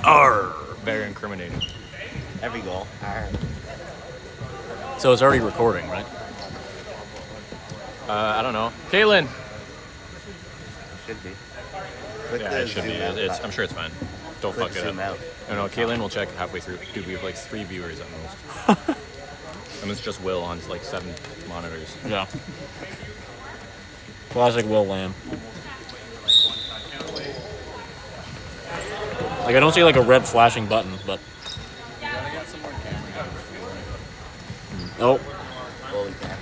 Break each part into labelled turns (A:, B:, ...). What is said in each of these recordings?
A: Arr.
B: Very incriminating.
C: Every goal.
A: So it's already recording, right?
B: I don't know. Caitlin.
C: Should be.
B: Yeah, it should be. I'm sure it's fine. Don't
C: Click
B: fuck it
C: zoom
B: up.
C: out.
B: No, Caitlin will check halfway through. Dude, we have like 3 viewers at most. And it's just Will on like 7 monitors.
A: Yeah. Classic Will Lamb. Like, I don't see like a red flashing button, but... Oh.
C: Holy crap.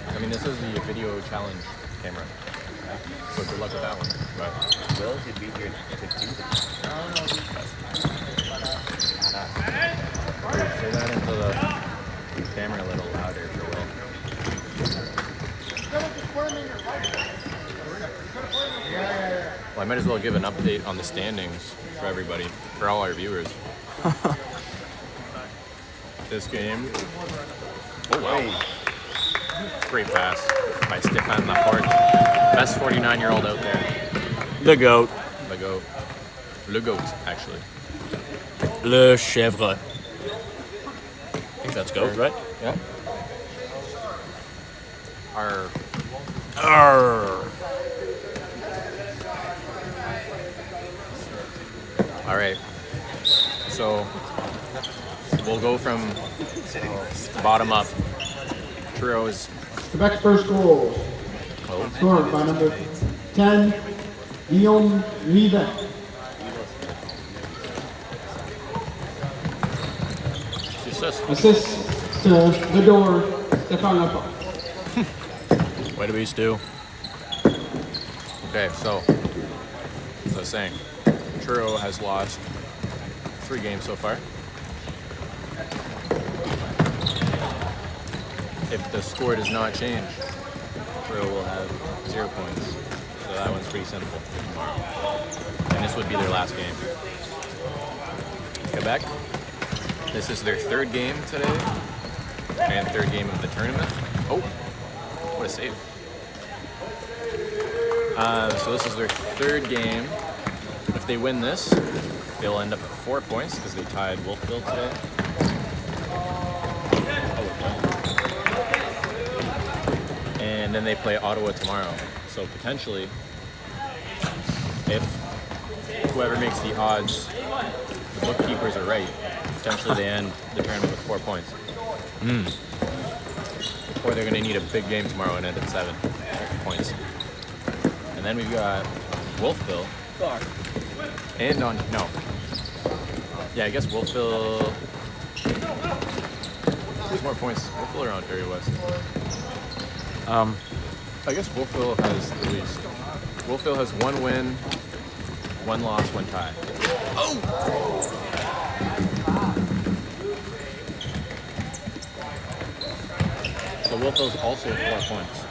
B: I mean, this is the video challenge camera. So good luck with that one. But
C: Will should be here to do this.
B: say that into the camera a little louder for Will. Well, I might as well give an update on the standings for everybody, for all our viewers. This game. Oh wow! Great pass by Stéphane Laporte, best 49-year-old out there.
A: The goat.
B: The goat. Le goat, actually.
A: Le chèvre. I think that's goat, right?
B: Yeah. Our.
A: Arr.
B: All right. So we'll go from bottom up. Truro is
D: Quebec's first goal, scored by number 10, Guillaume Rivet. Assist to the door, Stéphane Laporte.
A: Way to be, Stu.
B: okay. So as I was saying, Truro has lost 3 games so far. If the score does not change, Truro will have 0 points. So that one's pretty simple tomorrow. And this would be their last game. Quebec, this is their 3rd game today, and 3rd game of the tournament. Oh, what a save. So this is their 3rd game. If they win this, they'll end up at 4 points because they tied Wolfville today. And then they play Ottawa tomorrow. So potentially, if whoever makes the odds, the bookkeepers are right, potentially they end the tournament with 4 points. Or they're going to need a big game tomorrow and end at 7 points. And then we've got Wolfville. And on, no. Yeah, I guess Wolfville. Who's more points? Wolfville or Ontario West? I guess Wolfville has the least. Wolfville has 1 win, 1 loss, 1 tie. Oh! So Wolfville's also 4 points.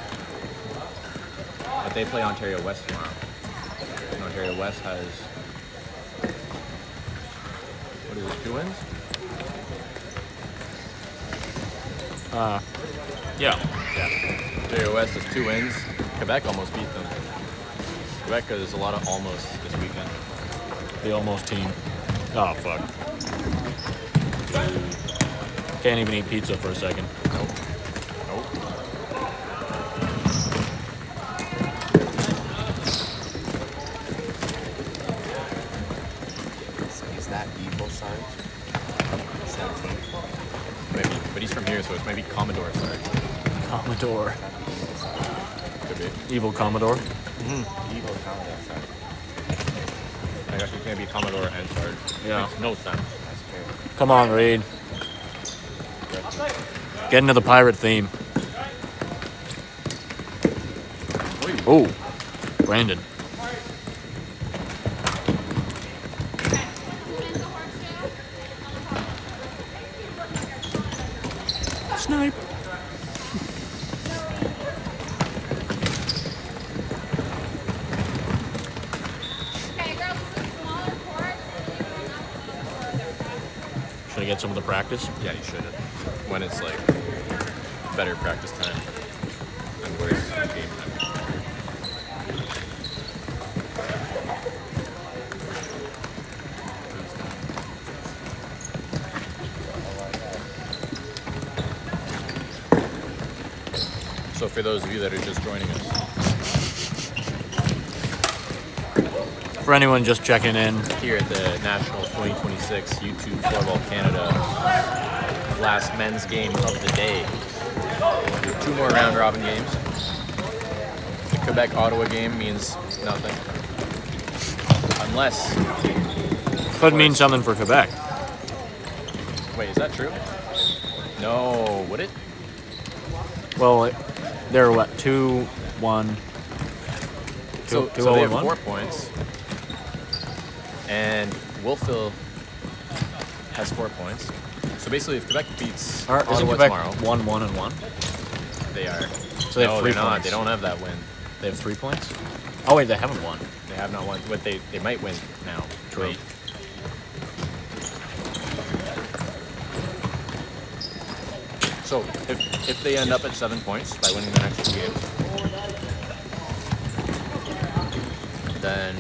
B: But they play Ontario West tomorrow. And Ontario West has, what is it, 2 wins?
A: Yeah.
B: Ontario West has 2 wins. Quebec almost beat them. Quebec has a lot of almost this weekend.
A: The almost team. Oh, fuck. Can't even eat pizza for a second.
B: Nope. Nope.
C: Is that evil Sarge? 17.
B: Maybe, but he's from here, so it's maybe Commodore Sarge.
A: Commodore.
B: Could be.
A: Evil Commodore.
C: Evil Canada Sarge.
B: I guess he can't be Commodore and Sarge.
A: Yeah.
B: Makes no sense.
C: That's true.
A: Come on, Reed. Get into the pirate theme. Oh, Brandon. Snipe. Should I get some of the practice?
B: Yeah, you should. When it's like better practice time and worse game time. So for those of you that are just joining us,
A: For anyone just checking in,
B: here at the National 2026 YouTube Floorball Canada last men's game of the day. There's 2 more round robin games. The Quebec-Ottawa game means nothing. Unless...
A: could mean something for Quebec.
B: Wait, is that true? No, would it?
A: Well, they're what, 2-1.
B: So
A: 2-0
B: they have
A: and
B: 4
A: 1?
B: points. And Wolfville has 4 points. So basically, if Quebec beats
A: Isn't
B: Ottawa
A: Quebec
B: tomorrow,
A: 1-1-1?
B: they are.
A: So they have
B: No,
A: 3
B: they're not.
A: points.
B: They don't have that win.
A: They have 3 points? Oh wait, they haven't won.
B: They have not won. But they might win now.
A: True.
B: Wait. So if they end up at 7 points by winning the next 2 games, then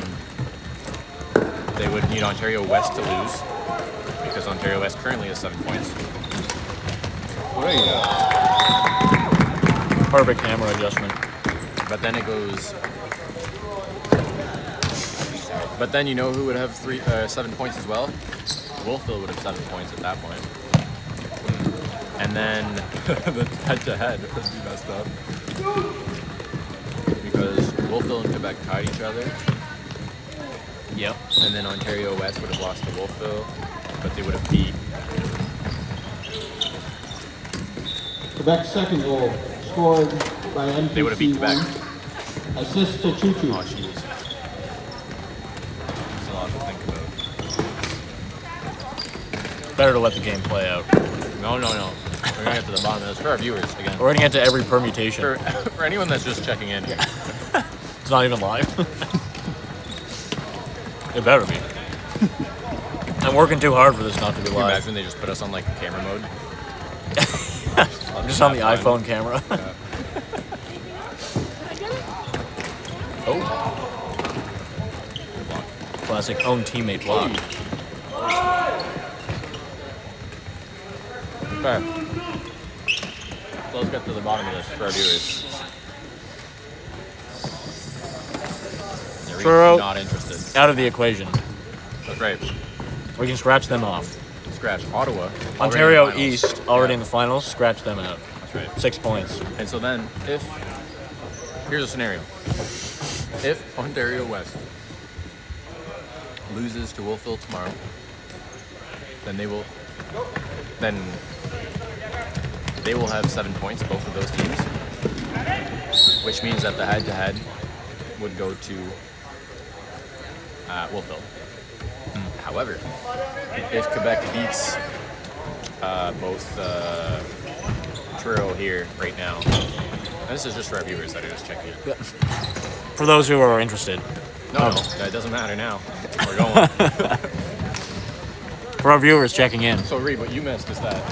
B: they would need Ontario West to lose because Ontario West currently has 7 points.
A: Perfect camera adjustment.
B: But then it goes. But then you know who would have 7 points as well? Wolfville would have 7 points at that point. And then the head-to-head would be messed up because Wolfville and Quebec tied each other.
A: Yep.
B: And then Ontario West would have lost to Wolfville, but they would have beat.
D: Quebec's second goal, scored by MPC.
B: They would have beat Quebec.
D: Assist to Choo-Choo.
B: Oh, jeez. That's a lot to think about.
A: Better to let the game play out.
B: No. We're gonna get to the bottom of this for our viewers again.
A: We're gonna get to every permutation.
B: For anyone that's just checking in here.
A: It's not even live. It better be. I'm working too hard for this not to be
B: Can you
A: live.
B: imagine they just put us on like camera mode?
A: I'm just on the iPhone camera.
B: Oh.
A: Classic own teammate block.
B: Okay. So let's get to the bottom of this for our viewers. They're
A: Truro.
B: not interested.
A: Out of the equation.
B: That's right.
A: We can scratch them off.
B: Scratch Ottawa.
A: Ontario
B: already in the finals.
A: East, already
B: Yeah,
A: in the finals, scratch them out.
B: That's right.
A: 6 points.
B: And so then, here's a scenario. If Ontario West loses to Wolfville tomorrow, then they will have 7 points, both of those teams, which means that the head-to-head would go to Wolfville. However, if Quebec beats both Truro here right now, and this is just for our viewers that are just checking in.
A: For those who are interested.
B: No, that doesn't matter now. We're going.
A: For our viewers checking in.
B: So Reed, what you missed is that.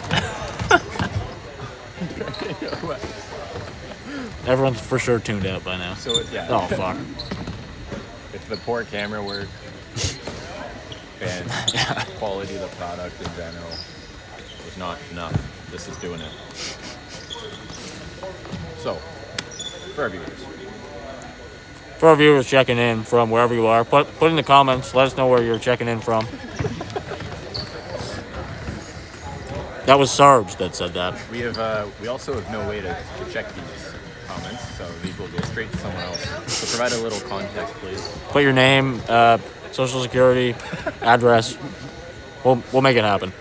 A: Everyone's for sure tuned out by now.
B: So yeah.
A: Oh, fuck.
B: It's the poor camera work and quality of the product in general was not enough. This is doing it. So, for our viewers.
A: For our viewers checking in from wherever you are, put in the comments. Let us know where you're checking in from. That was Sarge that said that.
B: We also have no way to check these comments, so these will go straight to someone else. So provide a little context, please.
A: Put your name, social security, address. We'll make it happen.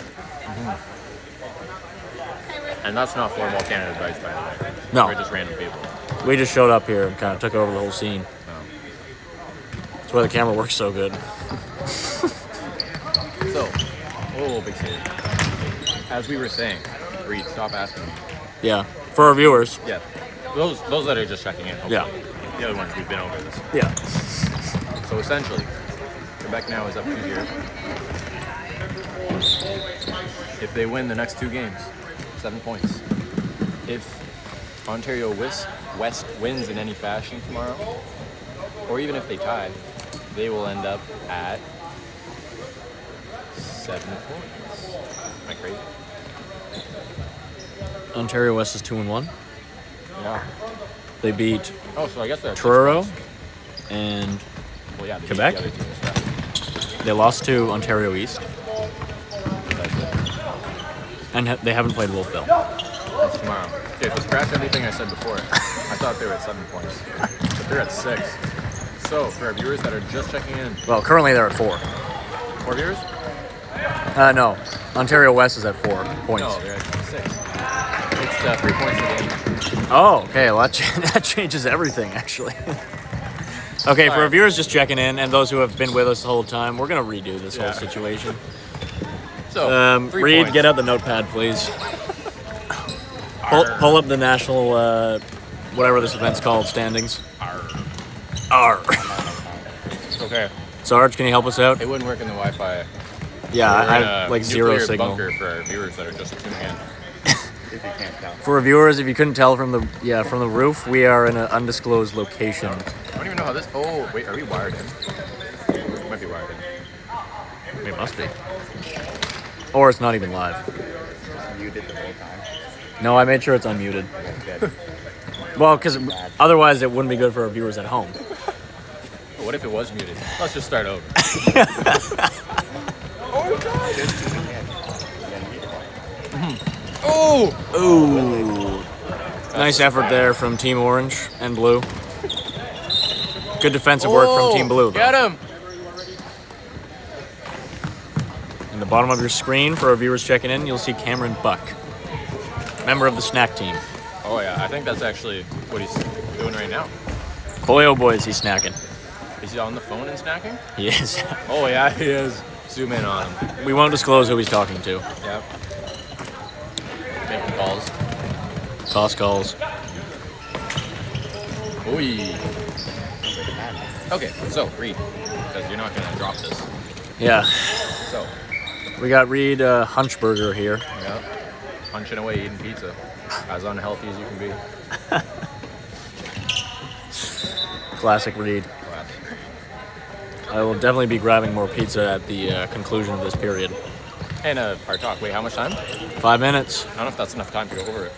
B: And that's not Floorball Canada advice, by the way.
A: No.
B: We're just random people.
A: We just showed up here and kind of took over the whole scene. That's why the camera works so good.
B: So, big scene. As we were saying, Reed, stop asking me.
A: Yeah. For our viewers.
B: Yeah. Those that are just checking in. Hopefully.
A: Yeah.
B: The other ones, we've been over this.
A: Yeah.
B: So essentially, Quebec now is up 2-0. If they win the next 2 games, 7 points. If Ontario West wins in any fashion tomorrow, or even if they tie, they will end up at 7 points. Am I crazy?
A: Ontario West is 2-1.
B: Yeah.
A: They beat
B: Oh, so I guess they're
A: Truro and
B: Well, yeah, they beat
A: Quebec?
B: the other teams, yeah.
A: they lost to Ontario East.
B: That's it.
A: And they haven't played Wolfville.
B: That's tomorrow. Okay, so scratch everything I said before. I thought they were at 7 points, but they're at 6. So for our viewers that are just checking in,
A: Well, currently they're at 4.
B: 4 viewers?
A: No. Ontario West is at 4 points.
B: No, they're at 6. It's 3 points a game.
A: Oh, okay. Well, that changes everything, actually. Okay, for our
B: Alright.
A: viewers just checking in and those who have been with us the whole time, we're going to redo this
B: Yeah.
A: whole situation.
B: So 3
A: Reed,
B: points.
A: get out the notepad, please. Pull up the national, whatever this event's called, standings. R.
B: Okay,
A: Sarge, can you help us out?
B: it wouldn't work in the Wi-Fi.
A: Yeah,
B: We're
A: I
B: in
A: have
B: a
A: like zero
B: nuclear
A: signal.
B: bunker for our viewers that are just tuning in.
C: If you can't tell.
A: For our viewers, if you couldn't tell from the roof, we are in an undisclosed location.
B: I don't even know how this. Oh wait, are we wired in? Might be wired in.
A: It must be. Or it's not even live.
C: Just muted the whole time.
A: No, I made sure it's unmuted.
C: That's good.
A: Well, because otherwise it wouldn't be good for our viewers at home.
B: But what if it was muted? Let's just start over.
C: Just tuning in. You unmuted.
B: Oh!
A: Ooh. Nice effort there from Team Orange and Blue. Good defensive work from Team Blue, though.
B: Get him!
A: In the bottom of your screen, for our viewers checking in, you'll see Cameron Buck, member of the snack team.
B: Oh yeah, I think that's actually what he's doing right now.
A: Boy, oh boy, is he snacking.
B: Is he on the phone and snacking?
A: He is.
B: Oh yeah, he is. Zoom in on him.
A: We won't disclose who he's talking to.
B: Yep. Making calls.
A: Toss calls.
B: Ooh. Okay, so Reed, because you're not gonna drop this.
A: Yeah.
B: So,
A: We got Reed Hunchberger here.
B: yeah, punching away eating pizza, as unhealthy as you can be.
A: Classic Reed. I will definitely be grabbing more pizza at the conclusion of this period.
B: And our talk. Wait, how much time?
A: 5 minutes.
B: I don't know if that's enough time to go over it.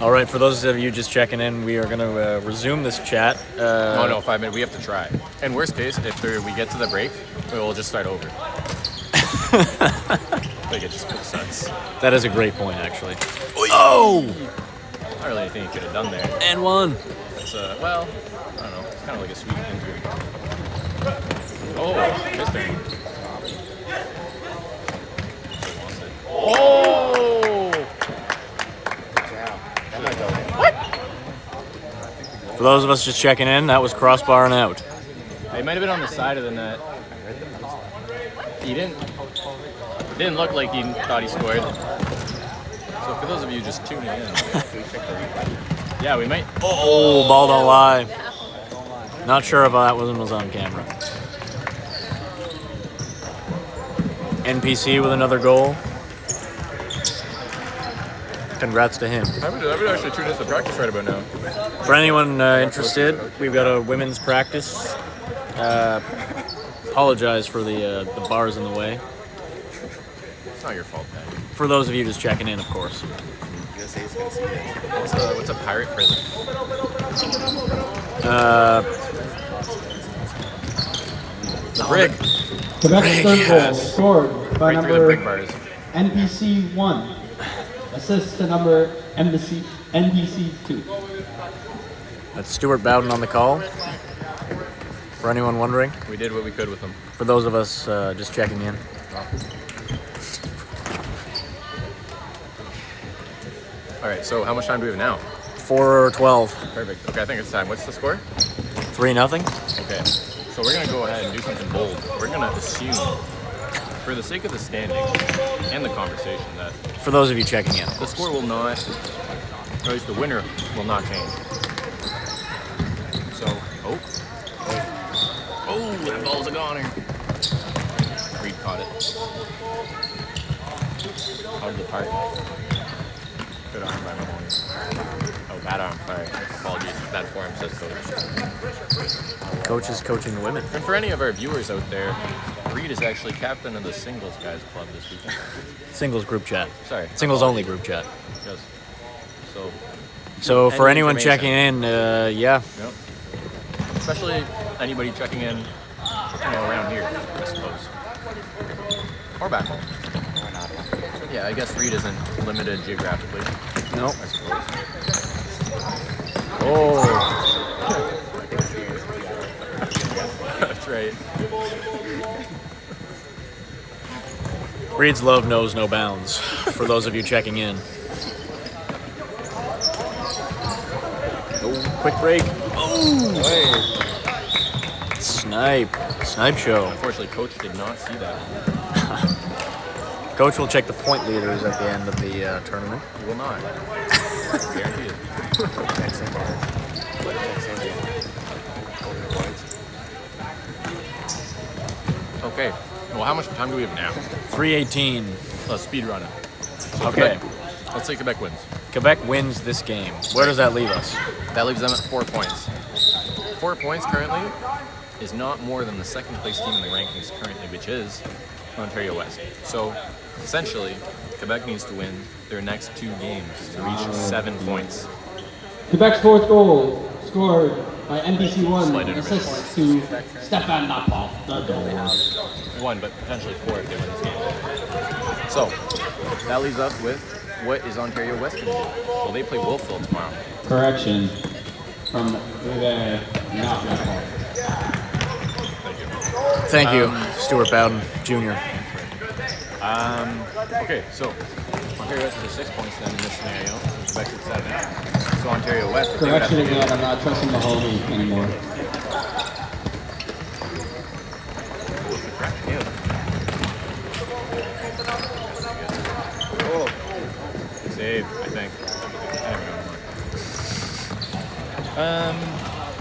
A: All right, for those of you just checking in, we are going to resume this chat.
B: No, 5 minutes. We have to try. And worst case, if we get to the break, we'll just start over. Like it just makes sense.
A: That is a great point, actually. Oh!
B: Not really anything you could have done there.
A: And one.
B: It's well, I don't know. It's kind of like a sweet injury. Oh, his turn. Oh!
C: Yeah. That might go in.
A: For those of us just checking in, that was crossbar and out.
B: He might have been on the side of the net. He didn't look like he thought he scored. So for those of you just tuning in, yeah, we might.
A: Oh, ball don't lie. Not sure if that one was on camera. NPC with another goal. Congrats to him.
B: I would actually tune into practice right about now.
A: For anyone interested, we've got a women's practice. Apologize for the bars in the way.
B: It's not your fault, man.
A: For those of you just checking in, of course.
C: USA's gonna see this.
B: What's a pirate prison?
A: The brig.
D: Quebec's third goal
A: yes.
D: scored by
B: Right through the brig
D: number
B: bars.
D: NPC 1. Assist to number NPC 2.
A: That's Stuart Bowden on the call. For anyone wondering.
B: We did what we could with them.
A: For those of us just checking in.
B: All right, so how much time do we have now?
A: 4-12.
B: Perfect. Okay, I think it's time. What's the score?
A: 3-0.
B: Okay, so we're gonna go ahead and do something bold. We're gonna assume, for the sake of the standing and the conversation, that
A: For those of you checking in.
B: the score will not, or at least the winner will not change. So, oh, that ball's a goner. Reed caught it. Out of the park. Good arm by Mahoney. Oh, bad arm, sorry. Apologies. Bad form, says coach.
A: Coach is coaching the women.
B: And for any of our viewers out there, Reed is actually captain of the singles guys club this weekend.
A: Singles group chat.
B: Sorry.
A: Singles only group chat.
B: Yes. So,
A: So for
B: Any
A: anyone
B: information.
A: checking in, yeah,
B: Yep. Especially anybody checking in, around here, I suppose. Or back home. Yeah, I guess Reed isn't limited geographically.
A: Nope.
B: I suppose.
A: Oh,
B: That's right.
A: Reed's love knows no bounds. For those of you checking in. Oh, quick break. Oh, snipe show.
B: Unfortunately, Coach did not see that.
A: Coach will check the point leaders at the end of the tournament.
B: He will not. Guaranteed. Okay. Well, how much time do we have now?
A: 3:18.
B: Let's speed run it. So
A: Okay.
B: Quebec, let's say Quebec wins.
A: Quebec wins this game. Where does that leave us?
B: That leaves them at 4 points. 4 points currently is not more than the second place team in the rankings currently, which is Ontario West. So essentially, Quebec needs to win their next 2 games to reach 7 points.
D: Quebec's fourth goal scored by NBC1.
B: Slight intermission.
D: Assist to Stefan Napov. The goal.
B: 1, but potentially 4 if they win this game. So that leaves us with what is Ontario West going to do? Well, they play Wolfville tomorrow.
D: Correction from there. Not Napov.
A: Thank you, Stuart Bowden Jr.
B: Okay, so Ontario West is at 6 points then in this scenario. Quebec's at 7. So Ontario West. if they would have
D: Correction
B: to do-
D: again. I'm not trusting Mahoney anymore.
B: Save, I think.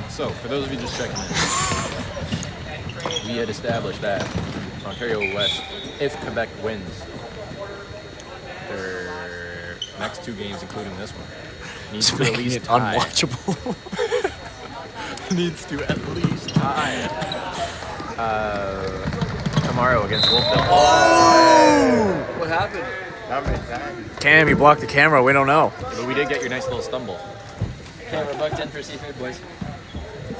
B: So, for those of you just checking in, we had established that Ontario West, if Quebec wins their next 2 games, including this one, needs
A: It's
B: to at
A: making
B: least
A: it
B: tie.
A: unwatchable.
B: Needs to at least tie tomorrow against Wolfville.
C: What happened? Not many times.
A: Cam, you blocked the camera. We don't know.
B: But we did get your nice little stumble.
E: Okay, we're booked in for seafood, boys.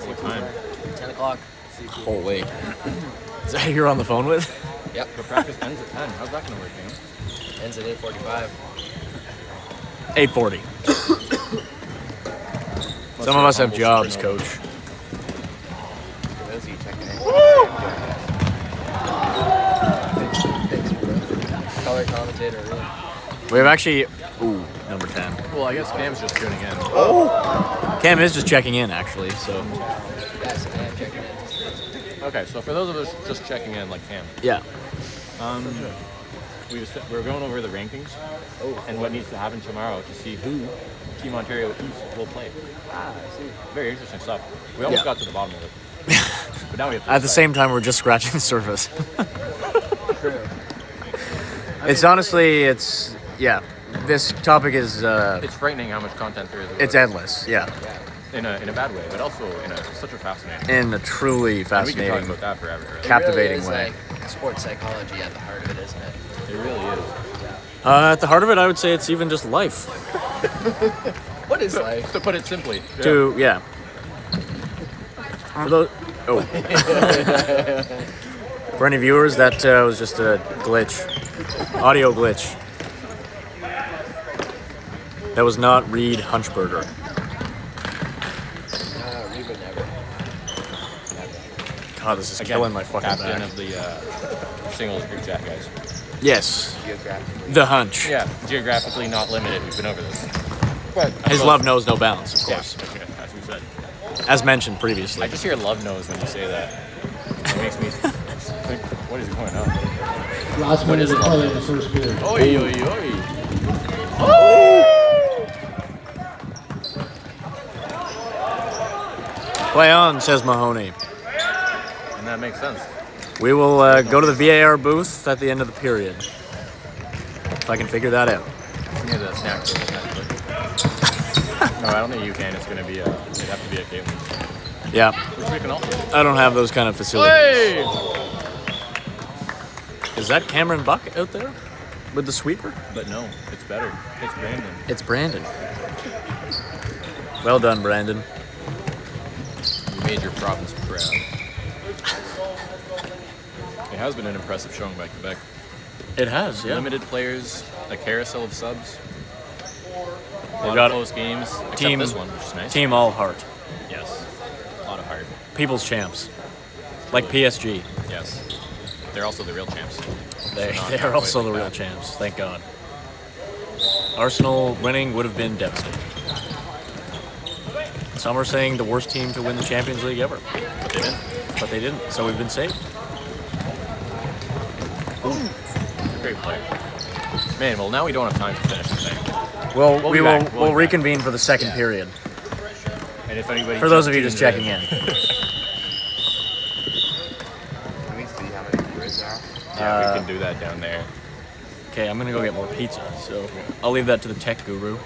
B: What time?
E: 10 o'clock.
A: Holy. Is that who you're on the phone with?
E: Yep.
B: The practice ends at 10. How's that going to work, man?
E: Ends at 8:45.
A: 8:40. Some of us have jobs, Coach.
C: For those of you checking in.
E: Thanks, bro. Color commentator, really.
A: We have actually... Ooh, number 10.
B: Well, I guess Cam's just tuning in.
A: Cam is just checking in, actually, so...
E: Yes, I am checking in.
B: Okay, so for those of us just checking in like Cam,
A: Yeah.
B: we're going over the rankings and what needs to happen tomorrow to see who Team Ontario East will play.
E: I see.
B: Very interesting stuff. We almost
A: Yeah.
B: got to the bottom of it. But now we have to
A: At the
B: decide.
A: same time, we're just scratching the surface.
E: True.
A: It's honestly, it's... Yeah. This topic is...
B: It's frightening how much content there is. about
A: it's
B: it.
A: endless, yeah.
B: In a bad way, but also in such a fascinating.
A: In a truly
B: And we could talk
A: fascinating...
B: about that forever. Really.
A: Captivating
E: it really
A: way.
E: is like sports psychology at the heart of it, isn't it?
B: It really is.
A: At the heart of it, I would say it's even just life.
E: What is life?
B: To put it simply.
A: Yeah. For those... Oh. For any viewers, that was just a glitch. Audio glitch. That was not Reed Hunchberger.
E: Reed would never.
A: God, this is
B: Again,
A: killing my fucking
B: captain
A: back.
B: of the singles group chat, guys.
A: Yes,
C: Geographically.
A: the hunch.
B: Yeah, geographically not limited. We've been over this. But
A: His love knows no bounds, of
B: Yes,
A: course.
B: as we said.
A: As mentioned
B: I
A: previously.
B: just hear love knows when you say that. It makes me think, what is going on?
D: Last
B: What
D: minute
B: is
D: of
B: it?
D: play in the first period.
B: Oi, oi, oi.
A: Play on, says Mahoney.
B: And that makes sense.
A: We will go to the VAR booth at the end of the period. If I can figure that out.
B: Near the snack room, essentially. No, I don't think you can. It's going to be it'd have to be a Caitlin.
A: Yeah,
B: Which we can also do.
A: I don't have those kind of facilities.
B: Hey!
A: Is that Cameron Buck out there with the sweeper?
B: But no, it's better. It's Brandon.
A: It's Brandon. Well done, Brandon.
B: You made your province proud. It has been an impressive showing by Quebec.
A: It has, yeah.
B: Limited players, a carousel of subs. A lot
A: got
B: of close games, except
A: team-
B: this one, which is nice.
A: Team all heart.
B: Yes. A lot of heart.
A: People's champs. Like PSG.
B: Yes. They're also the real champs.
A: They
B: not
A: are
B: quite
A: also
B: like
A: the real
B: that.
A: champs, thank God. Arsenal winning would have been devastating. Some are saying the worst team to win the Champions League ever.
B: But they didn't.
A: But they didn't, so we've been saved.
B: Great play. Man, well now we don't have time to finish the thing.
A: We'll
B: be back. We'll be back.
A: reconvene for the second period.
B: And if anybody
A: For those of you
B: tuned
A: just checking in.
C: Can we see how many viewers there are?
B: Yeah, we can do that down there.
A: Okay, I'm gonna go get more pizza, so I'll leave that to the tech guru.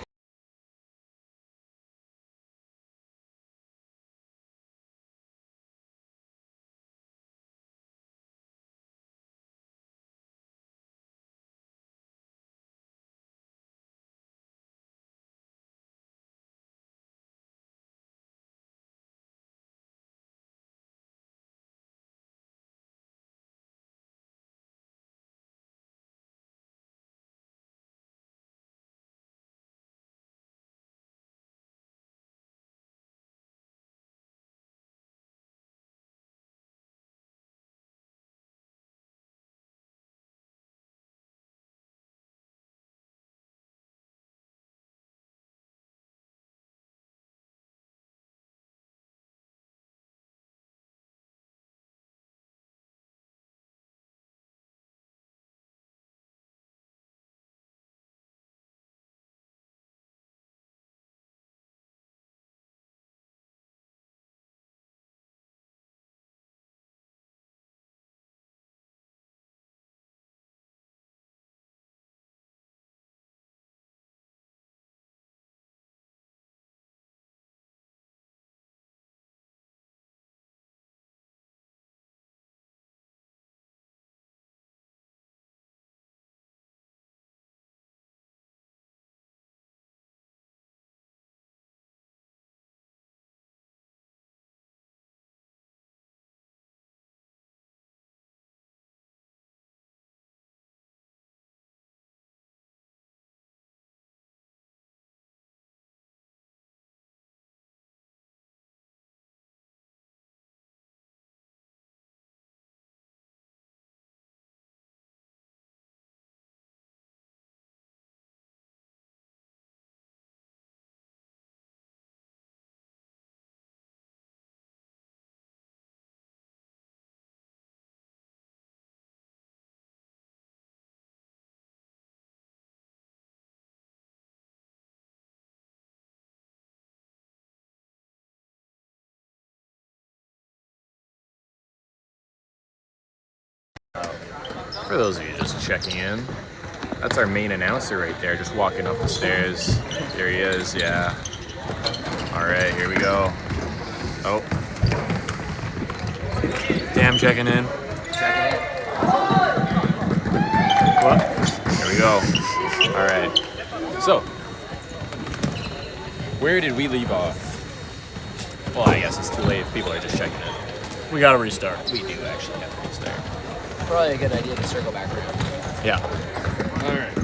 B: For those of you just checking in, that's our main announcer right there, just walking up the stairs. There he is, yeah. All right, here we go. Oh,
A: Damn, checking in.
E: Checking it.
A: What?
B: here we go. All right. So, where did we leave off? Well, I guess it's too late if people are just checking in.
A: We gotta restart.
B: We do actually have to restart.
E: Probably a good idea to circle back around.
A: Yeah.
B: All right.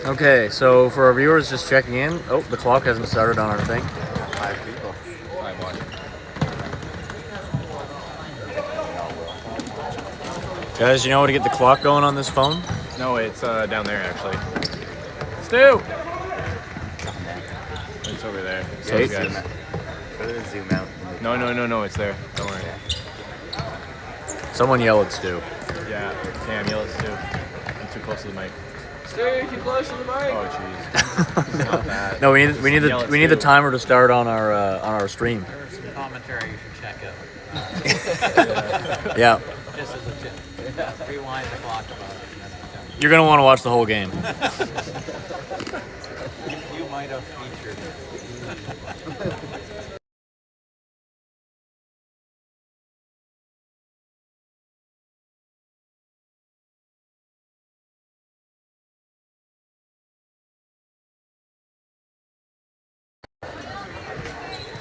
A: Okay, so for our viewers just checking in, oh, the clock hasn't started on our thing.
C: 5 people.
B: 5 watching.
A: Guys, you know how to get the clock going on this phone?
B: No, it's down there actually. Stu! It's over there.
A: Okay.
B: Sorry, guys.
C: Go to zoom out.
B: No, it's there. Don't worry.
A: Someone yell at Stu.
B: Yeah, Cam, yell at Stu. I'm too close to the mic.
E: Stay too close to the mic.
B: Oh, jeez. It's not bad.
A: No, we need
B: Yell at
A: the
B: Stu.
A: timer to start on our stream.
F: There's some commentary you should check out.
A: Yeah.
F: Just as a tip. Rewind the clock about it. And then
A: You're gonna want to watch the whole game.
F: you might have featured.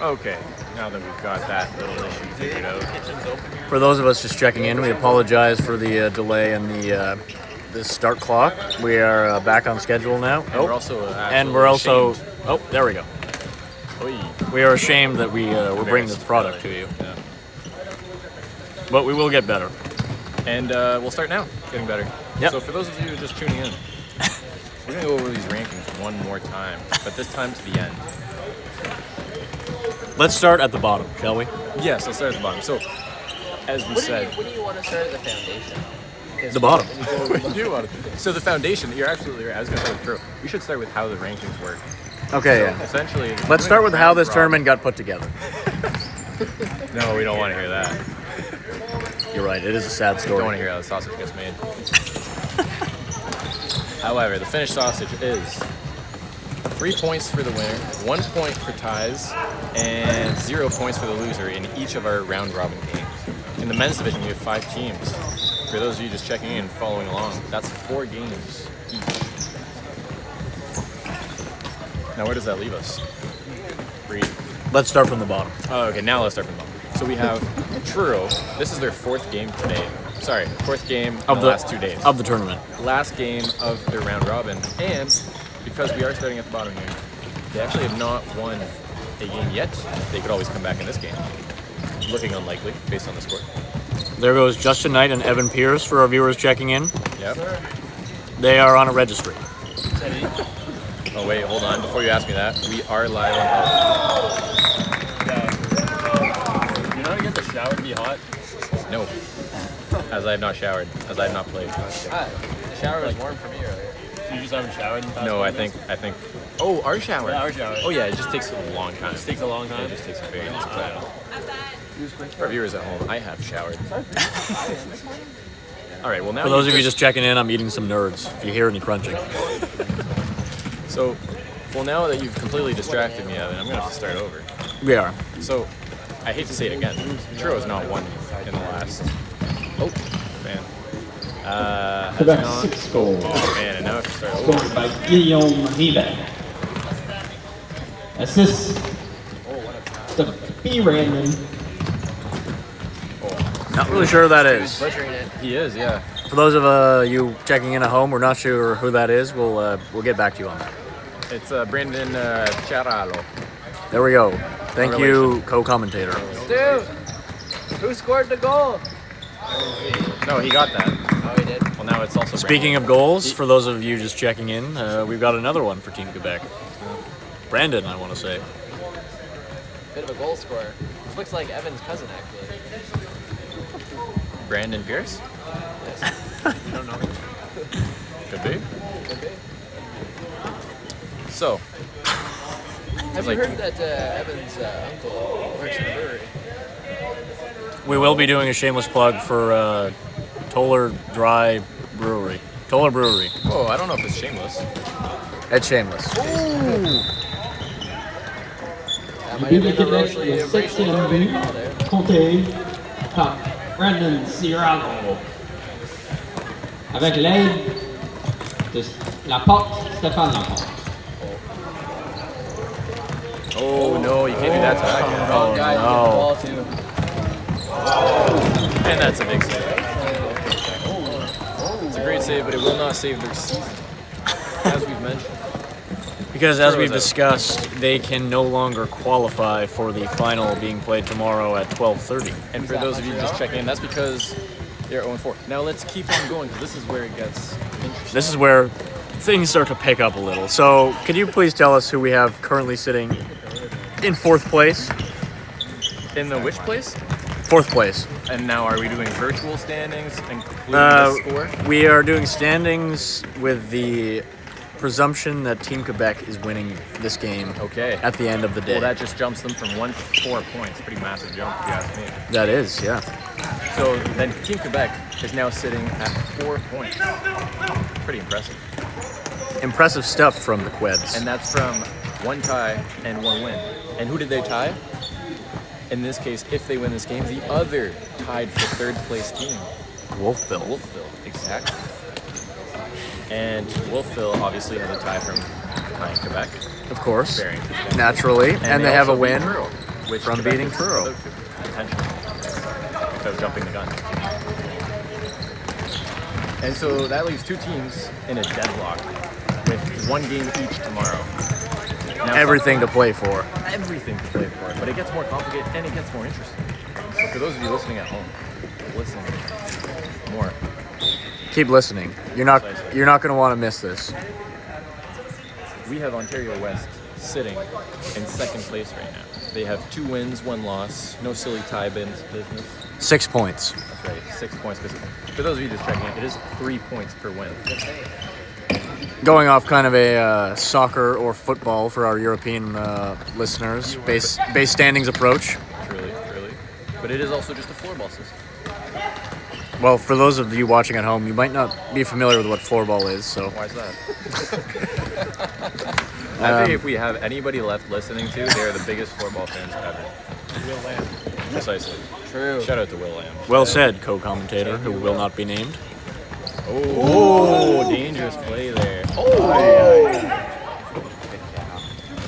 B: Okay, now that we've got that little issue figured out.
A: For those of us just checking in, we apologize for the delay in the start clock. We are back on schedule now.
B: And we're also
A: ashamed. Oh, there we go.
B: Oy.
A: We are ashamed that we're bringing this product to you.
B: Yeah.
A: But we will get better.
B: And we'll start now, getting better.
A: Yep.
B: So for those of you just tuning in, we're going to go over these rankings one more time, but this time to the end.
A: Let's start at the bottom, shall we?
B: Yes, let's start at the bottom. So, as we said...
E: What do you want to start at the foundation?
A: The bottom.
B: We do want to. So the foundation, you're absolutely right. I was going to start with Truro. We should start with how the rankings work.
A: Okay,
B: So,
A: yeah.
B: essentially...
A: Let's start with how this tournament got put together.
B: No, we don't want to hear that.
A: You're right, it is a sad
B: We don't want
A: story.
B: to hear how the sausage gets made. However, the finished sausage is 3 points for the winner, 1 point for ties, and 0 points for the loser in each of our round-robin games. In the men's division, we have 5 teams. For those of you just checking in and following along, that's 4 games each. Now, where does that leave us? Breathe.
A: Let's start from the bottom.
B: Oh, okay, now let's start from the bottom. So we have Truro. This is their 4th game today. Sorry, 4th game in the last 2 days.
A: Of the tournament.
B: Last game of their round robin. And because we are starting at the bottom here, they actually have not won a game yet. They could always come back in this game. Looking unlikely based on the score.
A: There goes Justin Knight and Evan Pierce for our viewers checking in.
B: Yep.
A: They are on a registry.
B: Oh wait, hold on. Before you ask me that, we are live on television.
G: You know how to get the shower to be hot?
B: No. As I have not showered. As I have not played.
E: Ah, the shower was warm for me earlier.
G: So you just haven't showered in the past
B: No,
G: couple
B: I
G: minutes?
B: think. Oh, our shower.
G: Yeah, our shower.
B: Oh yeah, it just takes a long time.
G: It takes a long time.
B: It just takes a very long time. For viewers at home, I have showered. All right. Well, now
A: For those of you just checking in, I'm eating some nerds, if you hear any crunching.
B: So, well, now that you've completely distracted me, Evan, I'm gonna have to start over.
A: We are.
B: So, I hate to say it again. Truro's not won in the last. Oh, man. Has
D: Quebec
B: not.
D: 6 goals.
B: Oh man, and now I have to start over.
D: Scored by Guillaume Rivet. Assist to B. Randon.
A: Not really sure who that is.
E: Butchering it.
B: He is, yeah.
A: For those of you checking in at home, we're not sure who that is. We'll get back to you on that.
B: It's Brandon Charalo.
A: There we go. Thank you, co-commentator.
E: Dude, who scored the goal?
B: No, he got that.
E: Oh, he did.
B: Well, now it's also.
A: Speaking of goals, for those of you just checking in, we've got another one for Team Quebec. Brandon, I want to say.
E: Bit of a goal scorer. Looks like Evan's cousin, actually.
B: Brandon Pierce.
E: You don't know.
B: Could be.
E: Could be.
B: So,
E: Have you heard that Evan's uncle works in a brewery?
A: We will be doing a shameless plug for Toller Dry Brewery. Toller Brewery.
B: oh, I don't know if it's shameless.
A: It's shameless.
E: That
D: Le
E: might
D: but
E: have
D: de
E: been a
D: Québec,
E: racially
D: le
E: racially
D: 7e
E: motivated
D: but,
E: call there.
D: compté par Brandon Cirano. Avec l'aide de Laporte, Stéphane Laporte.
B: Oh no, you can't do that to that guy.
E: Wrong guy to get the
A: no.
E: ball to.
B: And that's a big save. It's a great save, but it will not save their season, as we've mentioned.
A: Because as
B: Sure,
A: we've
B: was
A: discussed, they can no longer qualify for the final being played tomorrow at 12:30.
B: And for those of you just checking in, that's because they're 0-4. Now let's keep on going, because this is where it gets interesting.
A: This is where things start to pick up a little. So, could you please tell us who we have currently sitting in 4th place?
B: In the which place?
A: 4th place.
B: And now are we doing virtual standings, including the score?
A: We are doing standings with the presumption that Team Quebec is winning this game
B: Okay.
A: at the end of the day.
B: Well, that just jumps them from 1 to 4 points. Pretty massive jump, if you ask me.
A: That is, yeah.
B: So then Team Quebec is now sitting at 4 points. Pretty impressive.
A: Impressive stuff from the Quebs.
B: And that's from 1 tie and 1 win. And who did they tie? In this case, if they win this game, the other tied for 3rd place team.
A: Wolfville.
B: Wolfville, exactly. And Wolfville obviously has a tie from behind Quebec.
A: Of course.
B: Very interesting.
A: Naturally. And they have a
B: also beat
A: win.
B: Truro. which
A: from
B: Quebec
A: beating
B: is
A: Truro.
B: about to, potentially, without jumping the gun. And so that leaves two teams in a deadlock with one game each tomorrow. Now,
A: Everything to play for.
B: everything to play for, but it gets more complicated and it gets more interesting. So for those of you listening at home, listen more.
A: Keep listening. You're not going to want to miss this.
B: We have Ontario West sitting in second place right now. They have 2 wins, 1 loss, no silly tie business.
A: 6 points.
B: That's right, 6 points. Because for those of you just checking it is 3 points per win.
A: Going off kind of a soccer or football for our European listeners, base standings approach.
B: Truly. But it is also just a floorball system.
A: Well, for those of you watching at home, you might not be familiar with what floorball is, so
B: Why is that? I think if we have anybody left listening to, they're the biggest floorball fans ever.
G: Will Lamb.
B: Precisely.
E: True.
B: Shout out to Will Lamb.
A: well said, co-commentator, who will not be named.
B: Oh, dangerous play there.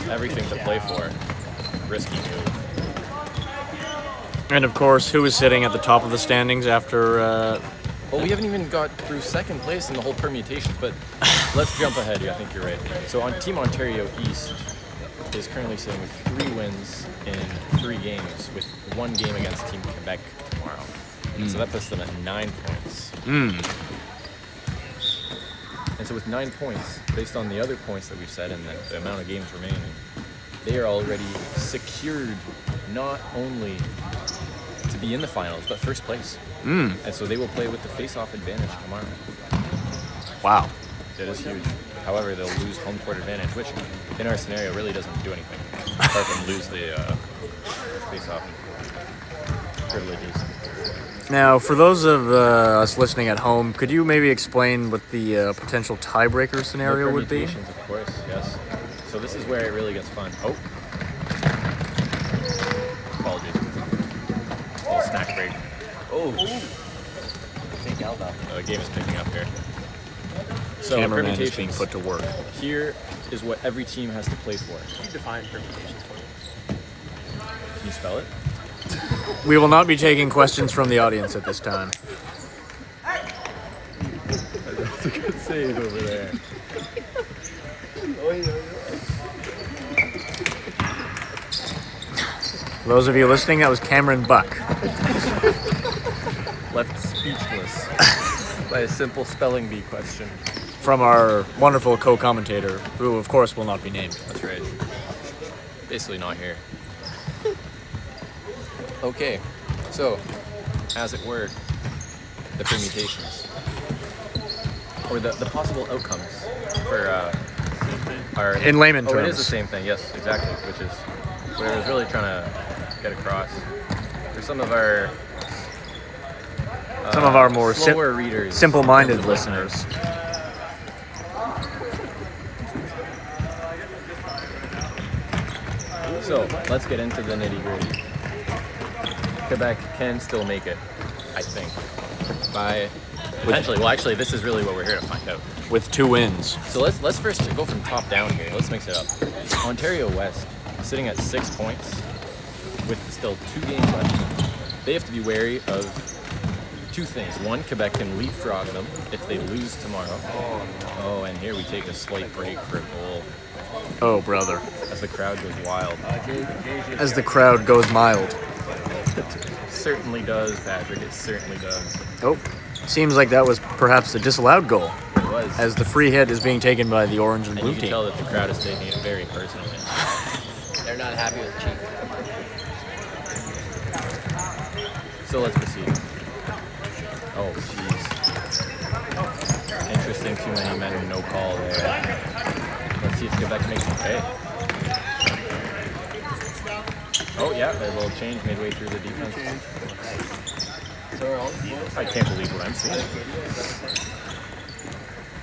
B: Everything to play for. Risky move.
A: And of course, who is sitting at the top of the standings after...
B: Well, we haven't even got through second place in the whole permutation, but let's jump ahead here. I think you're right. So on Team Ontario East is currently sitting with 3 wins in 3 games, with 1 game against Team Quebec tomorrow. And so that puts them at 9 points. And so with 9 points, based on the other points that we've said and the amount of games remaining, they are already secured not only to be in the finals, but first place. And so they will play with the face-off advantage tomorrow.
A: Wow.
B: That is huge. However, they'll lose home court advantage, which in our scenario really doesn't do anything, apart from lose the face-off privileges.
A: Now, for those of us listening at home, could you maybe explain what the potential tiebreaker scenario would be?
B: Permutations, of course, yes. So this is where it really gets fun. Oh. Apologies. Little snack break.
F: Oh. Big elbow.
B: The game is picking up here. So
A: Cameraman is being
B: permutations.
A: put to work.
B: Here is what every team has to play for.
E: Can you define permutations for me?
B: Can you spell it?
A: We will not be taking questions from the audience at this time.
B: That's a good save over there.
A: For those of you listening, that was Cameron Buck.
B: Left speechless by a simple spelling bee question.
A: From our wonderful co-commentator, who of course will not be named.
B: That's right. Basically not here. Okay, so, as it were, the permutations. Or the possible outcomes for our...
A: In layman
B: It is
A: terms.
B: the same thing, yes, exactly, which is what I was really trying to get across. For some of our
A: more
B: slower readers.
A: simple-minded listeners.
B: So, let's get into the nitty-gritty. Quebec can still make it, I think, by potentially. Well, actually, this is really what we're here to find out.
A: With 2 wins.
B: So let's first go from top down here. Let's mix it up. Ontario West sitting at 6 points with still 2 games left. They have to be wary of 2 things. One, Quebec can leapfrog them if they lose tomorrow. Oh, and here we take a slight break for a goal
A: Oh, brother.
B: as the crowd goes wild.
A: As the crowd goes mild.
B: Certainly does, Patrick. It certainly does.
A: Oh, seems like that was perhaps a disallowed goal,
B: It was.
A: as the free hit is being taken by the orange and
B: And
A: blue
B: you can
A: team.
B: tell that the crowd is taking it very personally.
E: They're not happy with Chief.
B: So let's proceed. Oh, jeez. Interesting, too many men and no call there. Let's see if Quebec makes it pay. Oh, yeah, a little change midway through the defense. I can't believe what I'm seeing.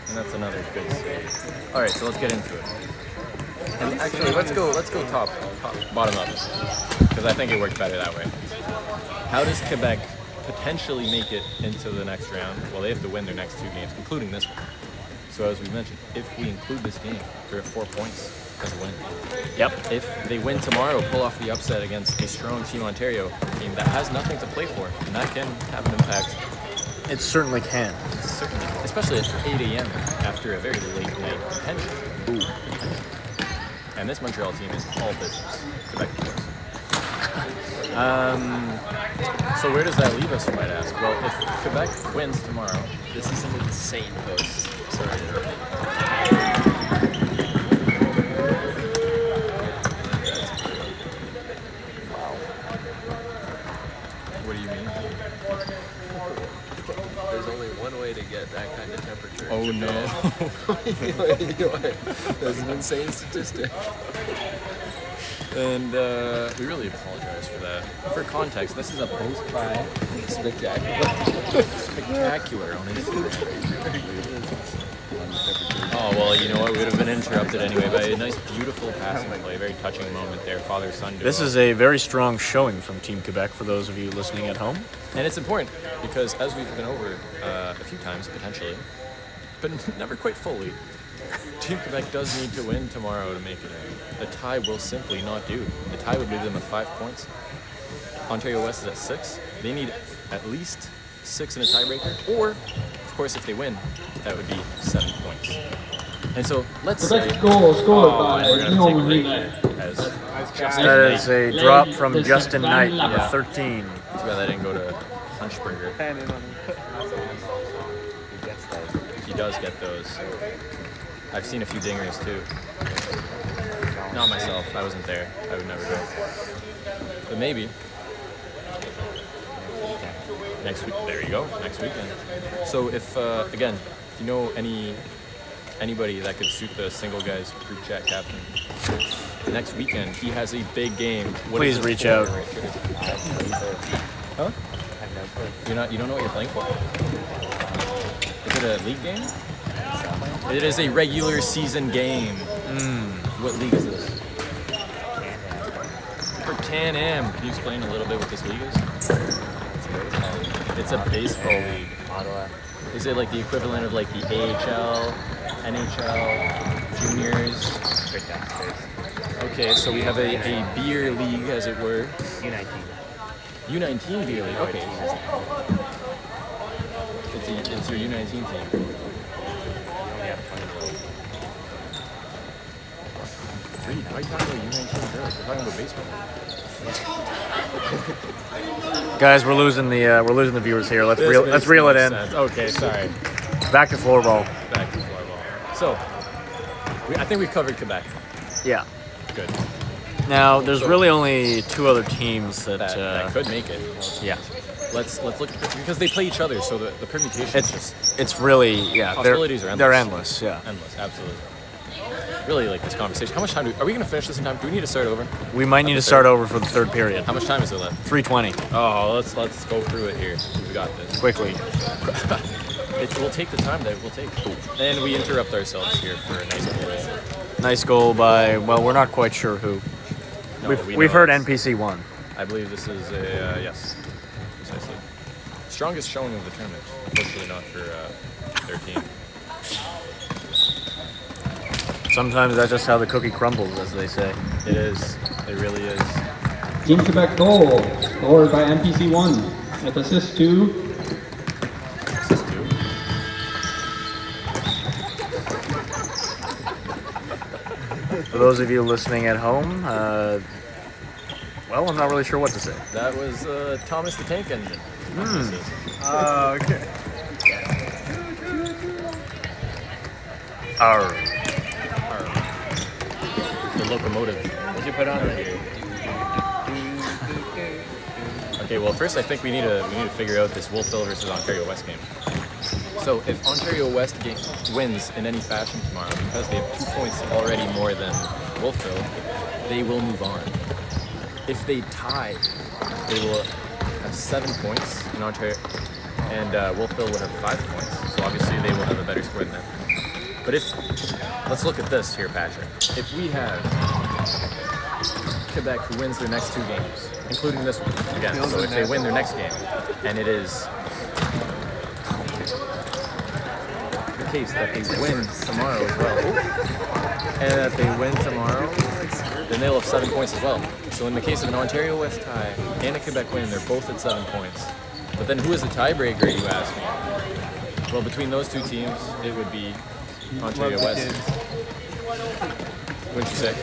B: And that's another good save. All right, so let's get into it. And actually, let's go bottom up, because I think it worked better that way. How does Quebec potentially make it into the next round? Well, they have to win their next 2 games, including this one. So as we mentioned, if we include this game, they're at 4 points. as a win.
A: Yep.
B: If they win tomorrow, pull off the upset against a strong Team Ontario team that has nothing to play for, and that can have an impact.
A: It certainly can.
B: Certainly, especially at 8 a.m. after a very late night contention.
A: Ooh.
B: And this Montreal team is all business. Quebec teams. So where does that leave us, you might ask? Well, if Quebec wins tomorrow,
E: This is an insane post. Sorry.
B: what do you mean?
E: There's only one way to get that kind of temperature.
B: Oh no.
E: That's an insane statistic.
B: And we really apologize for that. For context, this is a post by Spectacular on Instagram. Oh, well, you know what? We would have been interrupted anyway by a nice, beautiful passing play. Very touching moment there, father-son duo.
A: This is a very strong showing from Team Quebec for those of you listening at home.
B: And it's important because, as we've been over a few times, potentially, but never quite fully, Team Quebec does need to win tomorrow to make it in. The tie will simply not do. The tie would leave them at 5 points. Ontario West is at 6. They need at least 6 in a tiebreaker, or, of course, if they win, that would be 7 points. And so, let's say...
D: Quebec's goal scored by
B: we're going
D: Guillaume
B: to take a
D: Rivet.
B: break as Justin
A: That is
B: Knight.
A: a drop from Justin Knight, number 13.
B: Too bad that didn't go to Hunchberger.
C: He gets those.
B: He does get those. I've seen a few dingers too. Not myself. I wasn't there. I would never go. But maybe. Next week. There you go. Next weekend. So if, again, if you know anybody that could suit the single guys group chat captain, next weekend he has a big game. What
A: Please
B: is it
A: reach
B: for?
A: out.
B: Huh? You don't know what you're playing for? Is it a league game? It is a regular season game. What league is this? For Can-Am. Can you explain a little bit what this league is? It's a baseball league.
C: Ottawa.
B: Is it like the equivalent of like the AHL, NHL, juniors?
C: Right downstairs.
B: Okay, so we have a beer league, as it were.
C: U19.
B: U19 beer league. Okay. It's your U19 team.
C: You only have 20 goals.
B: Reed, why are you talking about U19 girls? We're talking about baseball.
A: Guys, we're losing the viewers here. Let's reel it in.
B: Sense. Okay, sorry.
A: Back to floorball.
B: Back to floorball. So, I think we've covered Quebec.
A: Yeah.
B: Good.
A: Now, there's really only 2 other teams that
B: That could make it.
A: yeah.
B: Let's look because they play each other, so the permutation is just
A: It's really
B: Possibilities are endless.
A: They're endless. Yeah.
B: endless. Absolutely. Really like this conversation. How much time are we going to finish this in time? Do we need to start over?
A: We might need to start over for the 3rd period.
B: How much time is it left?
A: 3:20
B: Oh, let's go through it here. We got this.
A: quickly.
B: It will take the time that it will take. And we interrupt ourselves here for a nice goal.
A: Nice goal by we're not quite sure who.
B: No, we
A: We've
B: know
A: heard
B: it's-
A: NPC won.
B: I believe this is a yes, precisely. Strongest showing of the tournament. Unfortunately, not for their team.
A: Sometimes that's just how the cookie crumbles, as they say.
B: It is. It really is.
D: Team Quebec goal scored by MPC1 with assist to
B: Assist two.
A: For those of you listening at home, I'm not really sure what to say.
B: That was Thomas the Tank Engine.
C: Oh, okay.
A: Arr.
B: The locomotive.
E: What'd you put on there?
B: Okay, well, first I think we need to figure out this Wolfville versus Ontario West game. So if Ontario West wins in any fashion tomorrow, because they have 2 points already more than Wolfville, they will move on. If they tie, they will have 7 points in Ontario, and Wolfville would have 5 points. So obviously they will have a better score than them. But let's look at this here, Patrick. If we have Quebec who wins their next 2 games, including this one again, so if they win their next game, and it is case that they win tomorrow as well, and that they win tomorrow, then they'll have 7 points as well. So in the case of an Ontario West tie and a Quebec win, they're both at 7 points. But then who is the tiebreaker, you ask me? Well, between those two teams, it would be Ontario West. Wouldn't you say?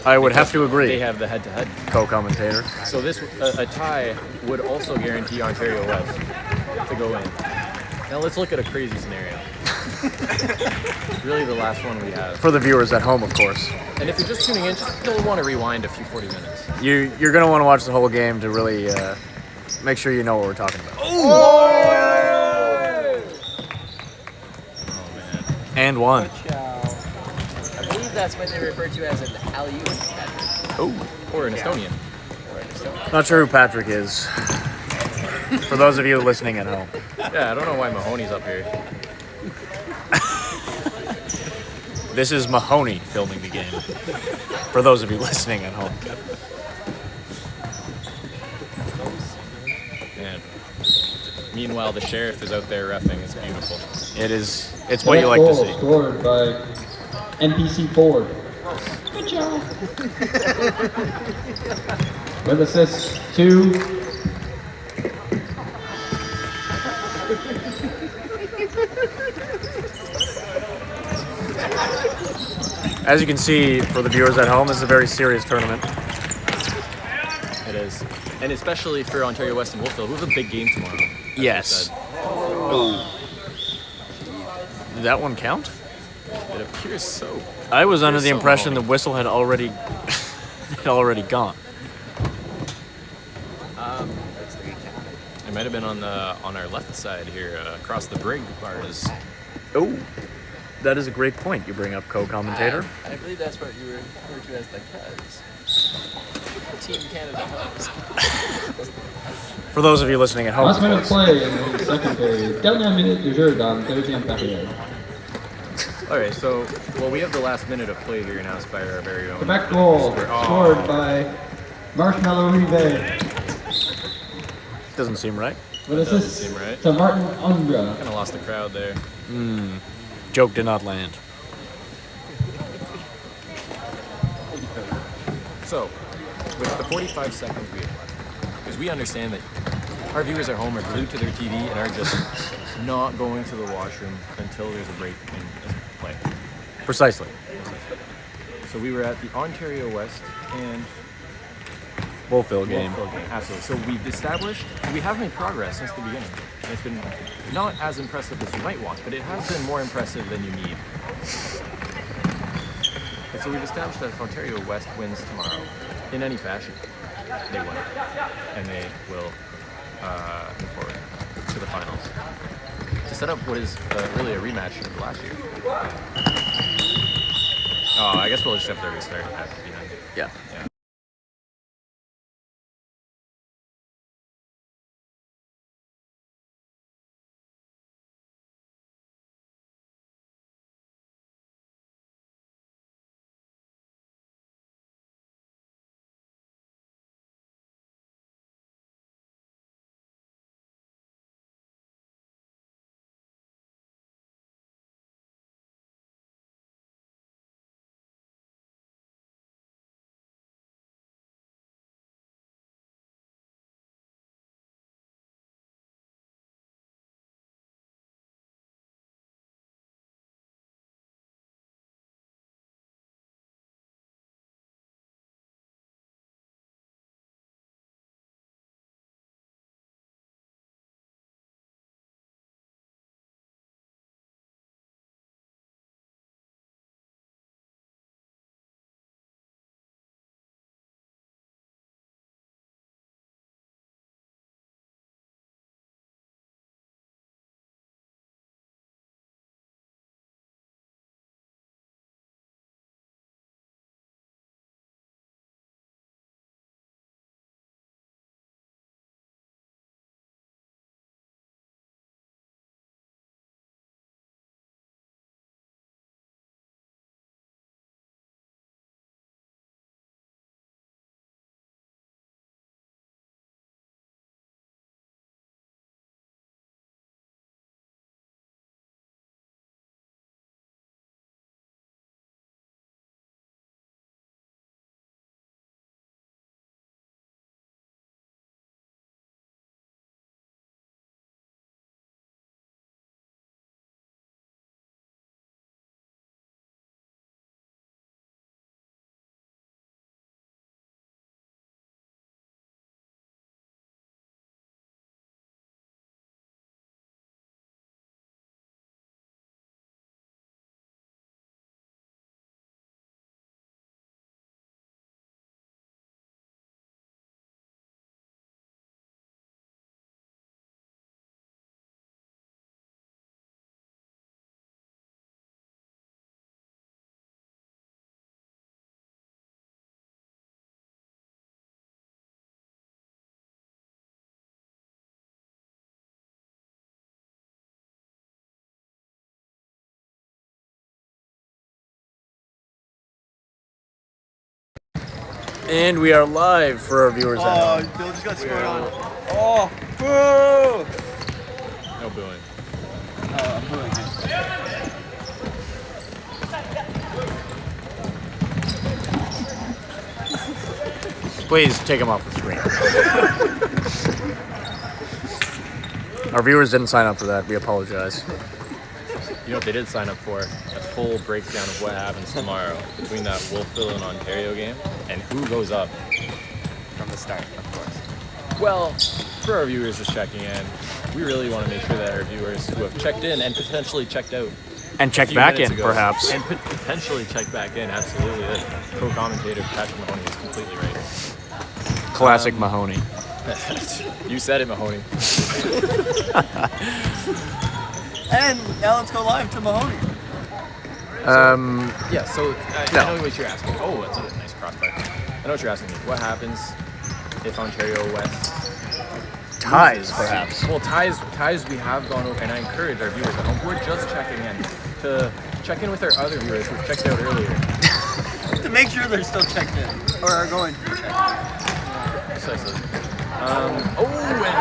A: I would have to
B: They
A: agree,
B: have the head-to-head.
A: co-commentator.
B: So this a tie would also guarantee Ontario West to go in. Now let's look at a crazy scenario. Really the last one we have.
A: For the viewers at home, of course.
B: And if you're just tuning in, you'll want to rewind a few 40 minutes.
A: You're going to want to watch the whole game to really make sure you know what we're talking about.
B: Oh man.
A: And one.
E: I believe that's what they refer to as an alley-oop, Patrick.
B: Oh, or an Estonian.
A: Not sure who Patrick is. For those of you listening at home.
B: Yeah, I don't know why Mahoney's up here.
A: This is Mahoney filming the game. For those of you listening at home.
B: And meanwhile, the sheriff is out there reffing. It's beautiful.
A: It is. It's what you like to
D: goal
A: see.
D: scored by NPC 4. Good job. With assist 2.
A: As you can see, for the viewers at home, this is a very serious tournament.
B: It is. And especially for Ontario West and Wolfville, who have a big game tomorrow. as we
A: Yes.
B: said.
A: Did that one count?
B: It appears so.
A: I was under the
B: so,
A: impression the
B: Mahoney.
A: whistle had already gone.
C: That's the recount.
B: It might have been on our left side here, across the brig bars.
A: Oh, that is a great point you bring up, co-commentator.
E: I believe that's what you refer to as the Cuz. Team Canada Cuz.
A: For those of you listening at home,
D: Last
A: of
D: minute of
A: course.
D: play in the second period. Dernière minute du jeu dans la deuxième période.
B: All right, so we have the last minute of play here now by our very own.
D: Quebec goal
B: Oh.
D: scored by Marshmallow Rivet.
A: Doesn't seem right.
D: With
B: doesn't
D: assist
B: seem right.
D: to Martin Umbra.
B: Kind of lost the crowd there.
A: Joke did not land.
B: So, with the 45 seconds we have left, because we understand that our viewers at home are glued to their TV and are just not going to the washroom until there's a break in play.
A: Precisely.
B: So we were at the Ontario West and
A: Wolfville game.
B: Wolfville game. Absolutely. So we've established, we have made progress since the beginning. And it's been not as impressive as you might want, but it has been more impressive than you need. And so we've established that if Ontario West wins tomorrow, in any fashion, they win. And they will move forward to the finals. To set up what is really a rematch of last year. Oh, I guess we'll just have to restart at the end.
A: Yeah.
B: Yeah.
A: And we are live for our viewers at home.
E: Bill just got scored on. Oh, boo!
B: No booing.
E: I'm booing him.
A: Please take him off the screen. Our viewers didn't sign up for that. We apologize.
B: You know what they did sign up for? A full breakdown of what happens tomorrow between that Wolfville and Ontario game and who goes up.
C: From the start, of course.
B: Well, for our viewers just checking in, we really want to make sure that our viewers who have checked in and potentially checked out
A: And check
B: a few
A: back
B: minutes
A: in,
B: ago,
A: perhaps.
B: and potentially check back in, absolutely. The co-commentator Patrick Mahoney is completely right.
A: Classic Mahoney.
B: You said it, Mahoney.
E: And now let's go live to Mahoney.
B: Yeah, so I
A: No.
B: know what you're asking. Oh, that's a nice crossbar. I know what you're asking me. What happens if Ontario West
A: Ties,
B: loses?
A: perhaps.
B: Well, ties we have gone over, and I encourage our viewers at home. We're just checking in to check in with our other viewers who checked out earlier.
E: To make sure they're still checked in. Or are going to be checked in.
B: Precisely. And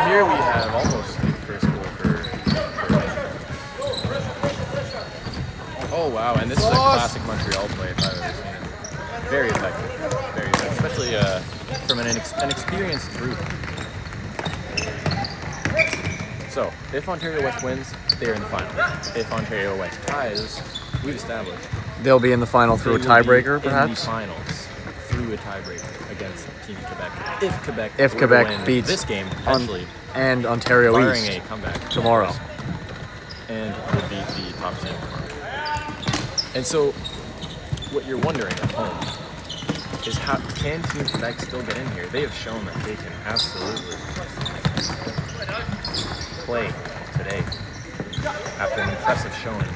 B: here we have almost the first goal for. Oh wow! And this is a classic Montreal play if I've ever seen it. Very effective, especially from an experienced group. So, if Ontario West wins, they're in the final. If Ontario West ties, we've established
A: They'll be in the final through a
B: they will be
A: tiebreaker,
B: in
A: perhaps.
B: the finals through a tiebreaker against Team Quebec.
A: If
B: were to
A: Quebec
B: win
A: beats
B: this game, potentially
A: And Ontario
B: barring
A: East
B: a comeback
A: tomorrow.
B: and would beat the top team. And so, what you're wondering at home is how can Team Quebec still get in here? They have shown that they can absolutely play today after an impressive showing.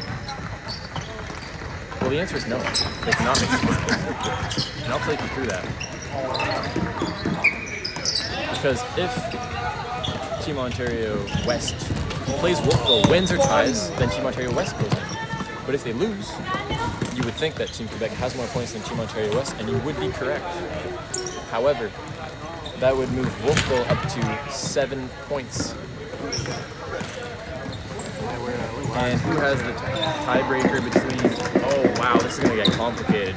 B: Well, the answer is no. They cannot make the finals. And I'll take you through that. Because if Team Ontario West plays Wolfville, wins or ties, then Team Ontario West goes in. But if they lose, you would think that Team Quebec has more points than Team Ontario West, and you would be correct. However, that would move Wolfville up to 7 points. And who has the tiebreaker between... Oh, wow, this is going to get complicated.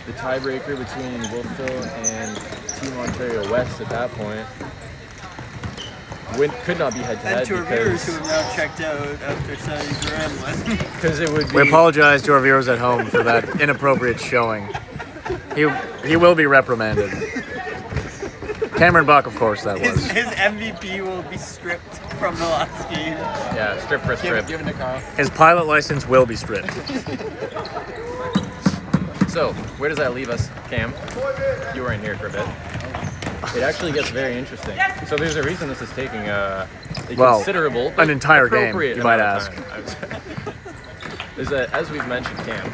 B: The tiebreaker between Wolfville and Team Ontario West at that point could not be head-to-head
E: And to our viewers who
B: because,
E: have now checked out after studying rambling.
B: because it would be...
A: We apologize to our viewers at home for that inappropriate showing. He will be reprimanded. Cameron Buck, of course, that was.
E: His MVP will be stripped from the last game.
B: Yeah, strip for a strip.
F: Give it to Carl.
A: His pilot license will be stripped.
B: So, where does that leave us, Cam? You were in here for a bit. It actually gets very interesting. So there's a reason this is taking a
A: Well,
B: considerable,
A: an entire game,
B: appropriate
A: you might
B: amount
A: ask.
B: of time. Is that, as we've mentioned, Cam,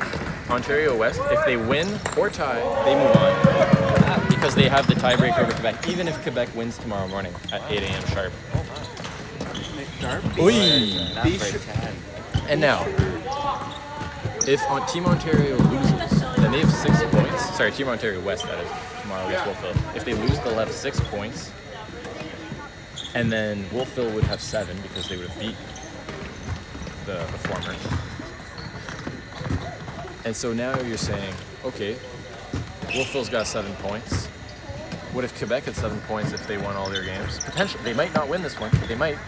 B: Ontario West, if they win or tie, they move on. Because they have the tiebreaker over Quebec, even if Quebec wins tomorrow morning at 8 a.m. sharp.
E: Be sure-
B: And now, if Team Ontario loses, then they have 6 points. Sorry, Team Ontario West, that is, tomorrow against Wolfville. If they lose, they'll have 6 points. And then Wolfville would have 7 because they would have beat the former. And so now you're saying, okay, Wolfville's got 7 points. What if Quebec had 7 points if they won all their games? Potentially, they might not win this one. They might.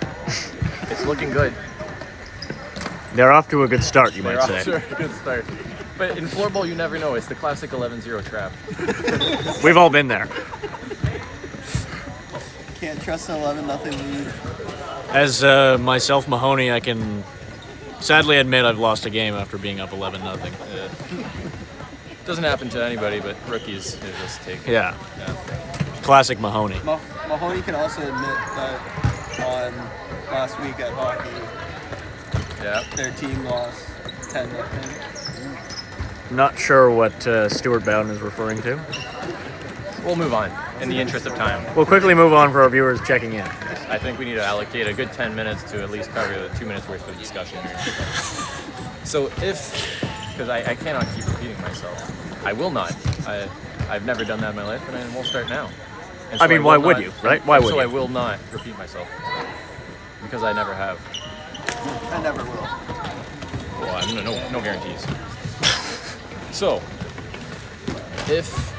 B: It's looking good.
A: They're off to a good start, you
B: They're
A: might
B: off
A: say.
B: to a good start. But in floorball, you never know. It's the classic 11-0 trap.
A: We've all been there.
E: Can't trust an 11-0 lead.
A: As myself, Mahoney, I can sadly admit I've lost a game after being up 11-0.
B: Doesn't happen to anybody, but rookies who just take it.
A: Yeah. Classic Mahoney.
E: Mahoney can also admit that on last week at hockey,
B: Yeah.
E: their team lost 10-0.
A: Not sure what Stuart Bowden is referring to.
B: We'll move on in the interest of time.
A: We'll quickly move on for our viewers checking in.
B: I think we need to allocate a good 10 minutes to at least cover the 2 minutes worth of discussion. So if, because I cannot keep repeating myself, I will not. I've never done that in my life, and I won't start now. And
A: I mean,
B: will
A: why would
B: not-
A: you, right? Why would
B: so
A: you?
B: I will not repeat myself because I never have.
E: I never will.
B: Well, I mean, no guarantees. So, if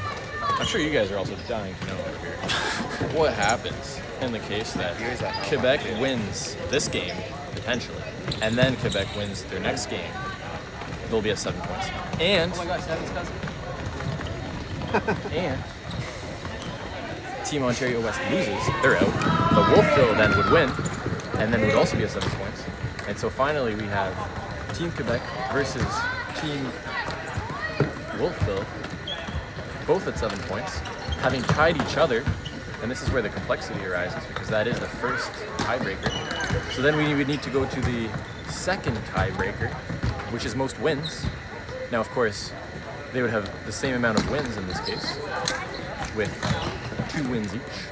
B: I'm sure you guys are also dying to know over here, what happens in the case that Quebec wins this game potentially, and then Quebec wins their next game, they'll be at 7 points, and
E: Oh my gosh, Devin's cousin.
B: and Team Ontario West loses, they're out. The Wolfville then would win, and then would also be at 7 points. And so finally we have Team Quebec versus Team Wolfville, both at 7 points, having tied each other. And this is where the complexity arises, because that is the first tiebreaker. So then we would need to go to the second tiebreaker, which is most wins. Now, of course, they would have the same amount of wins in this case, with 2 wins each.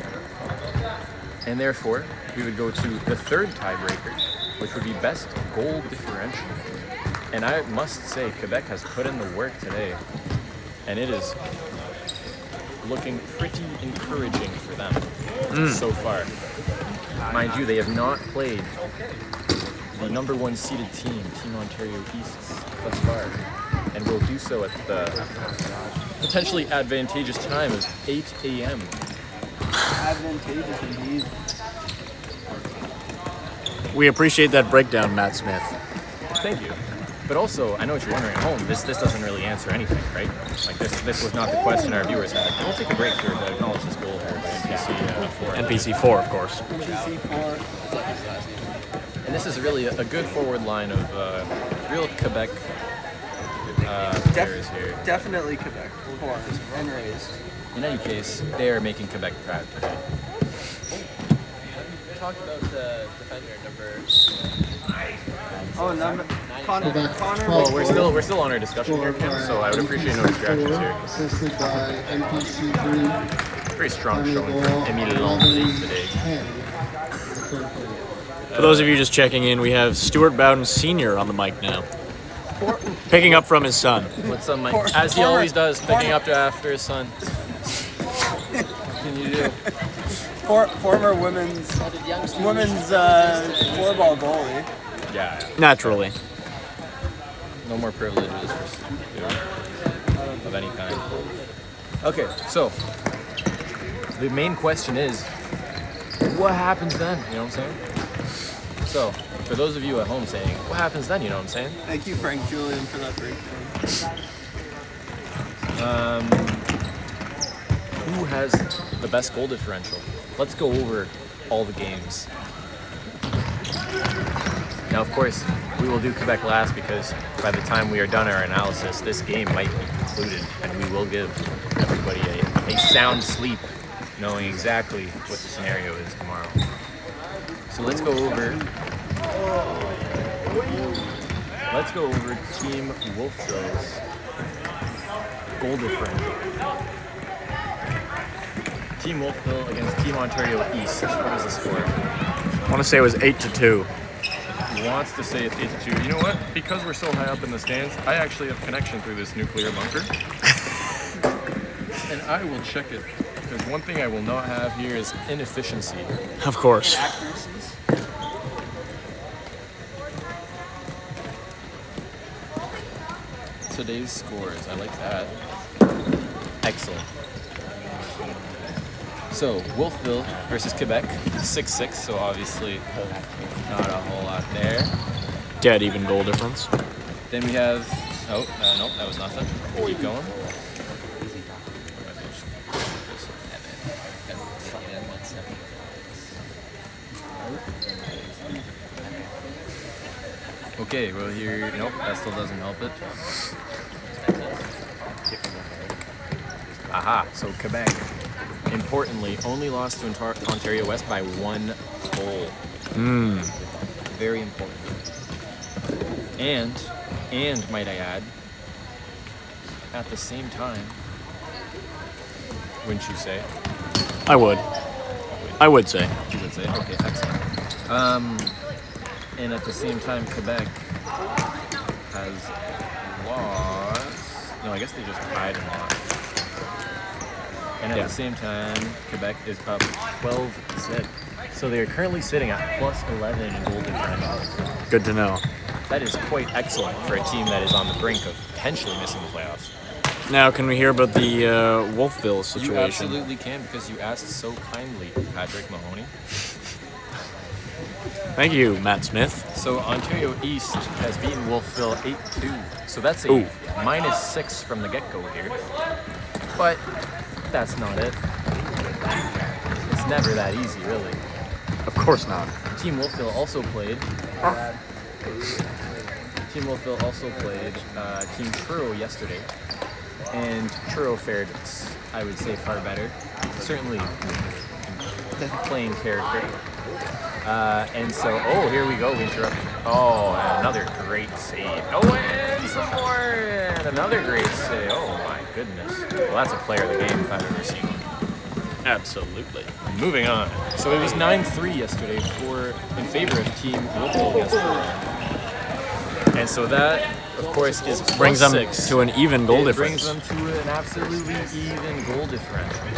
B: And therefore, we would go to the third tiebreaker, which would be best goal differential. And I must say, Quebec has put in the work today, and it is looking pretty encouraging for them so far. Mind you, they have not played the number 1 seeded team, Team Ontario East, thus far, and will do so at the potentially advantageous time of 8 a.m.
E: Advantageous indeed.
A: We appreciate that breakdown, Matt Smith.
B: Thank you. But also, I know what you're wondering at home, this doesn't really answer anything, right? Like this was not the question our viewers had. And we'll take a break here to acknowledge this goal here by NPC 4.
A: NPC 4, of course.
E: NPC4.
B: And this is really a good forward line of real Quebec players here.
E: Definitely Quebec. Born and raised.
B: In any case, they are making Quebec proud today.
F: We talked about the defender number.
E: Oh, number Connor.
B: Well, we're still on our discussion here, Kim, so I would appreciate no distractions here.
H: Assisted by NPC3.
B: Very strong showing from Emile Landry today.
A: For those of you just checking in, we have Stuart Bowden Sr. on the mic now. Picking up from his son.
B: With some, as he always does, picking up after his son. What can you do?
E: Former women's floorball goalie.
B: Yeah,
A: Naturally.
B: no more privileges for Stuart of any kind. Okay, so the main question is, what happens then? You know what I'm saying? So, for those of you at home saying, what happens then? You know what I'm saying?
E: Thank you, Frank Julian, for that breakdown.
B: Who has the best goal differential? Let's go over all the games. Now, of course, we will do Quebec last because by the time we are done our analysis, this game might be concluded, and we will give everybody a sound sleep, knowing exactly what the scenario is tomorrow. So let's go over Team Wolfville's goal differential. Team Wolfville against Team Ontario East. What was the score?
A: I want to say it was 8-2.
B: He wants to say it's 8-2. You know what? Because we're so high up in the stands, I actually have connection through this nuclear bunker. And I will check it. Because one thing I will not have here is inefficiency.
A: Of course.
E: Accuracies.
B: Today's scores. I like that. Excellent. So, Wolfville versus Quebec, 6-6, so obviously not a whole lot there.
A: Dead even goal difference.
B: Then we have, nope, that was nothing. We'll keep going. Okay, well here, nope, that still doesn't help it. Aha, so Quebec, importantly, only lost to Ontario West by 1 goal. Very important. And might I add, at the same time, wouldn't you say?
A: I would. I would say.
B: You would say, okay, excellent. And at the same time, Quebec has lost. No, I guess they just tied and lost. And at
A: Yeah.
B: the same time, Quebec is up 12-zip. So they are currently sitting at plus 11 in goal differential.
A: Good to know.
B: That is quite excellent for a team that is on the brink of potentially missing the playoffs.
A: Now, can we hear about the Wolfville situation?
B: You absolutely can, because you asked so kindly, Patrick Mahoney.
A: Thank you, Matt Smith.
B: So Ontario East has beaten Wolfville 8-2. So that's a
A: Ooh.
B: -6 from the get-go here. But that's not it. It's never that easy, really.
A: Of course not.
B: Team Wolfville also played. Team Truro yesterday, and Truro fared, I would say, far better. Certainly, playing character. And so, oh, here we go. We interrupt. Oh, and another great save. Oh, and some more, and another great save. Oh my goodness. Well, that's a player of the game if I've ever seen one.
A: Absolutely.
B: Moving on. So it was 9-3 yesterday in favor of Team Wolfville yesterday. And so that, of course, is
A: Brings them
B: +6.
A: to an even goal
B: It
A: difference.
B: brings them to an absolutely even goal differential.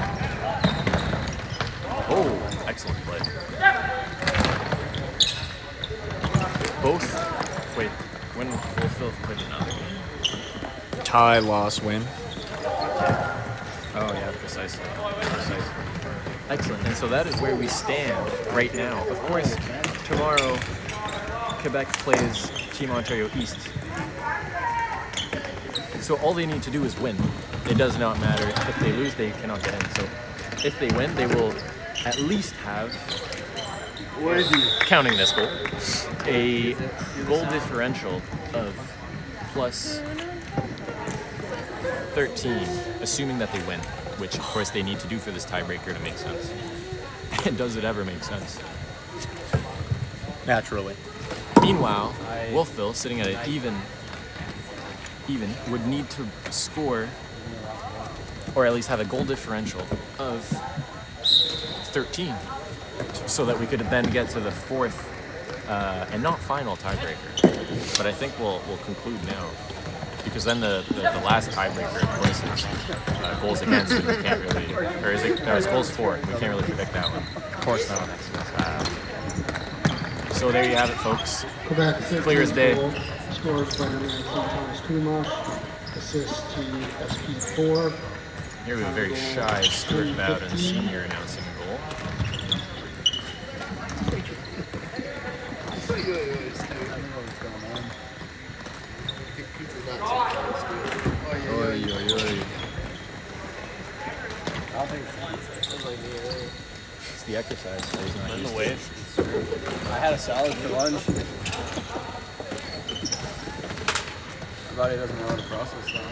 B: Oh, excellent play. Wait, when Wolfville played another game?
A: Tie, loss, win.
B: Oh yeah, precisely. Excellent. And so that is where we stand right now. Of course, tomorrow, Quebec plays Team Ontario East. So all they need to do is win. It does not matter. If they lose, they cannot get in. So if they win, they will at least have, counting this goal, a goal differential of plus 13, assuming that they win, which of course they need to do for this tiebreaker to make sense. And does it ever make sense?
A: Naturally.
B: Meanwhile, Wolfville, sitting at an even, would need to score, or at least have a goal differential of 13, so that we could then get to the fourth and not final tiebreaker. But I think we'll conclude now, because then the last tiebreaker, of course, is goals against, and we can't really, or is it? No, it's goals for. We can't really predict that one.
A: Of course not.
B: So there you have it, folks.
H: Quebec,
B: Clear as day.
H: Scored by the team Thomas Kuma. Assist to SP4.
B: Here we have a very shy Stuart Bowden Sr. announcing the goal. Oy, oy, oy. It's the exercise, so he's not used to it.
E: I had a salad for lunch. My body doesn't know how to process that.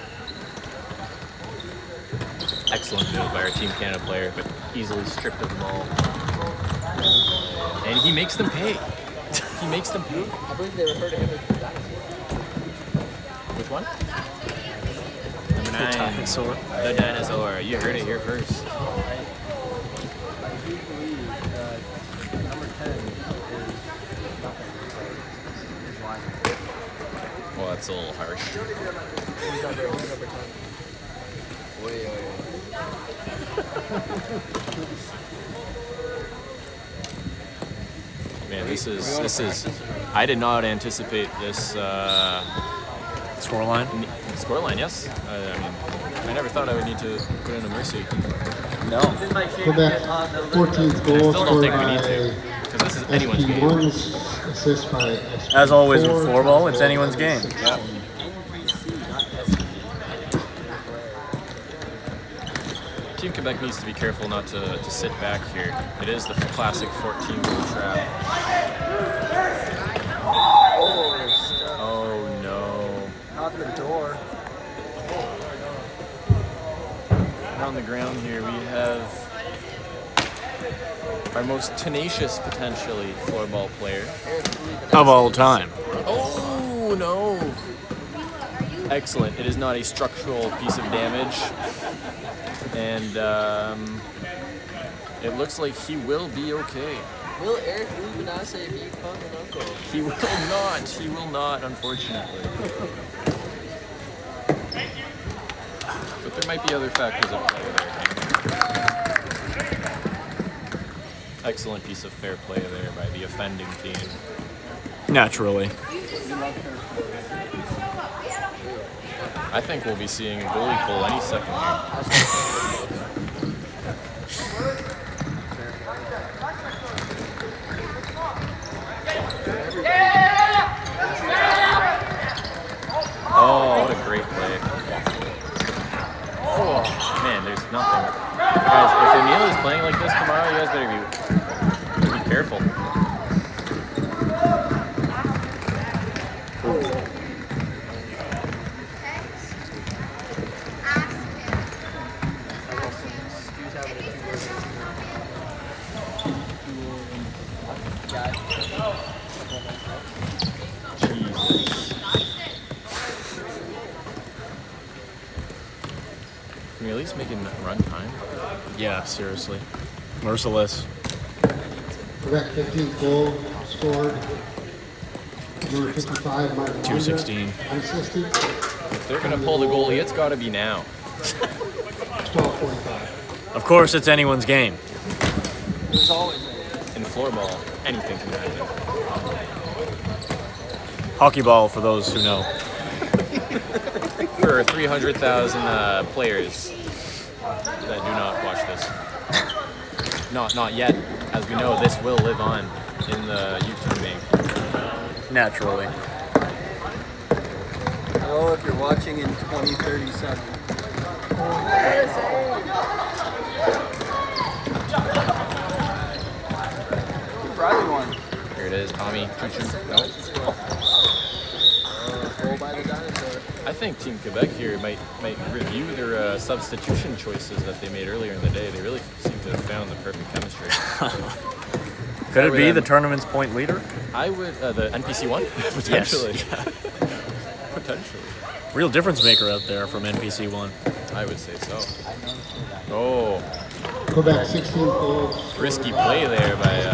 B: Excellent move by our Team Canada player, but easily stripped of the ball. And he makes them pay. He makes them pay.
E: I believe they refer to him as the dinosaur.
B: Which one? Number 9.
A: Dinosaur.
B: The dinosaur. You heard it here first.
E: I do believe that number 10 is nothing. He's lying.
B: Well, that's a little harsh.
E: Who's number 10? Oy, oy, oy.
B: Man, this is. I did not anticipate this
A: Scoreline?
B: scoreline. Yes, I mean, I never thought I would need to put in a mercy.
A: No.
H: Quebec, 14th
B: I
H: goal
B: still don't
H: scored
B: think we
H: by
B: need to, because this is anyone's game.
H: SP1. Assist by SP4.
A: As always with floorball, it's anyone's game.
B: Yeah. Team Quebec needs to be careful not to sit back here. It is the classic 14-goal trap. Oh no.
E: Not the door.
B: On the ground here we have our most tenacious, potentially, floorball player.
A: Of all time.
B: Oh no! Excellent. It is not a structural piece of damage. And it looks like he will be okay.
E: Will Eric Luminase be Punk and Uncle?
B: He will not. He will not, unfortunately. But there might be other factors at play there. Excellent piece of fair play there by the offending team.
A: Naturally.
B: I think we'll be seeing a goalie pull any second here. Oh, what a great play. Oh, man, there's nothing. Guys, if Emil is playing like this tomorrow, you guys better be careful. Can we at least make it run time?
A: Yeah, seriously. Merciless.
H: Quebec 15th goal scored. Number 55, Martin
A: 2:16.
H: Unassisted.
B: If they're going to pull the goalie, it's got to be now.
H: 12:45.
A: Of course, it's anyone's game.
B: In floorball, anything can happen.
A: Hockey ball, for those who know.
B: For 300,000 players that do not watch this. Not yet. As we know, this will live on in the YouTube bank.
A: Naturally.
E: Oh, if you're watching in 2037. Riley won.
B: Here it is, Tommy. Choo-choo. Nope.
E: Goal by the dinosaur.
B: I think Team Quebec here might review their substitution choices that they made earlier in the day. They really seem to have found the perfect chemistry.
A: Could it be the tournament's point leader?
B: I would, the NPC one? Potentially.
A: Yes.
B: Potentially.
A: Real difference maker out there from NPC1.
B: I would say so. Oh,
H: Quebec 16th goal.
B: risky play there by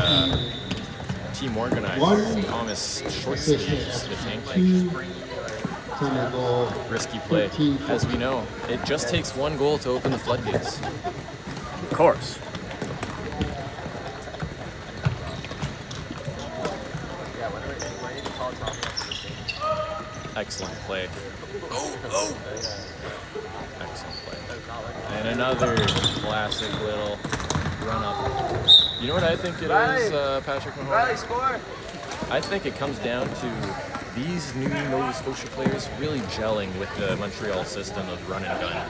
B: team organizer
H: One
B: Thomas Shortsleeves, the tank.
H: 2. Center goal.
B: Risky play. As we know, it just takes one goal to open the floodgates.
A: Of course.
B: Excellent play. Excellent play. And another classic little run up. You know what I think it is, Patrick Mahoney?
E: Riley, score!
B: I think it comes down to these new Nova Scotia players really gelling with the Montreal system of run and gun.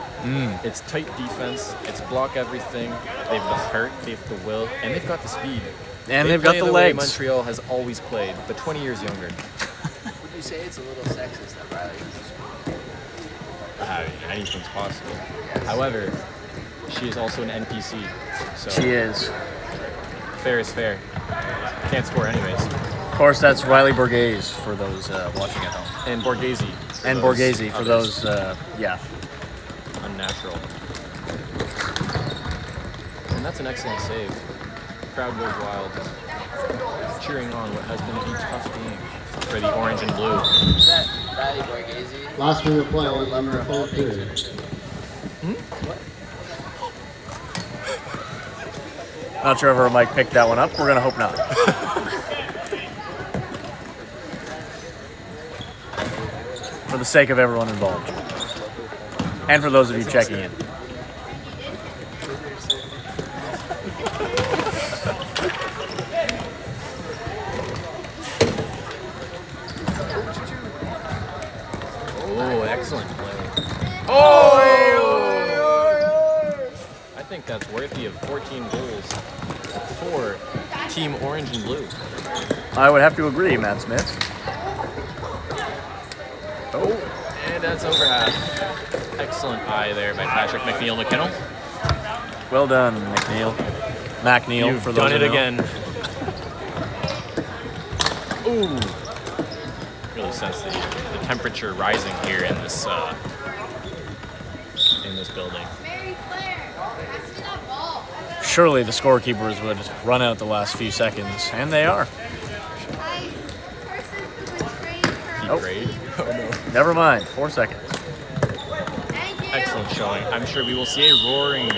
B: It's tight defense, it's block everything, they have the heart, they have the will, and they've got the speed.
A: And
B: They
A: they've got
B: play
A: the
B: way
A: legs.
B: Montreal has always played, but 20 years younger.
E: Would you say it's a little sexist that Riley is a score?
B: I mean, anything's possible. However, she is also an NPC, so
A: She is.
B: fair is fair. Can't score anyways.
A: Of course, that's Riley Borghese for those watching at home.
B: And Borghese.
A: And Borghese for those, yeah.
B: Unnatural. And that's an excellent save. Crowd goes wild. Cheering on what has been a tough game for the orange and blue.
E: Is that Riley Borghese?
H: Last minute play in the third period.
A: Not sure if our Mike picked that one up. We're going to hope not. For the sake of everyone involved. And for those of you checking in.
B: Oh, excellent play. Oh! I think that's worthy of 14 goals for Team Orange and Blue.
A: I would have to agree, Matt Smith.
B: Oh, and that's over half. Excellent eye there by Patrick McNeil-McKinnell.
A: Well done, McNeil. McNeil,
B: You've
A: for those
B: done it
A: who know.
B: again. Ooh. Really sense the temperature rising here in this building.
A: Surely the scorekeepers would run out the last few seconds, and they are.
B: Keep grade. Oh no.
A: Never mind, 4 seconds.
B: Excellent showing. I'm sure we will see a roaring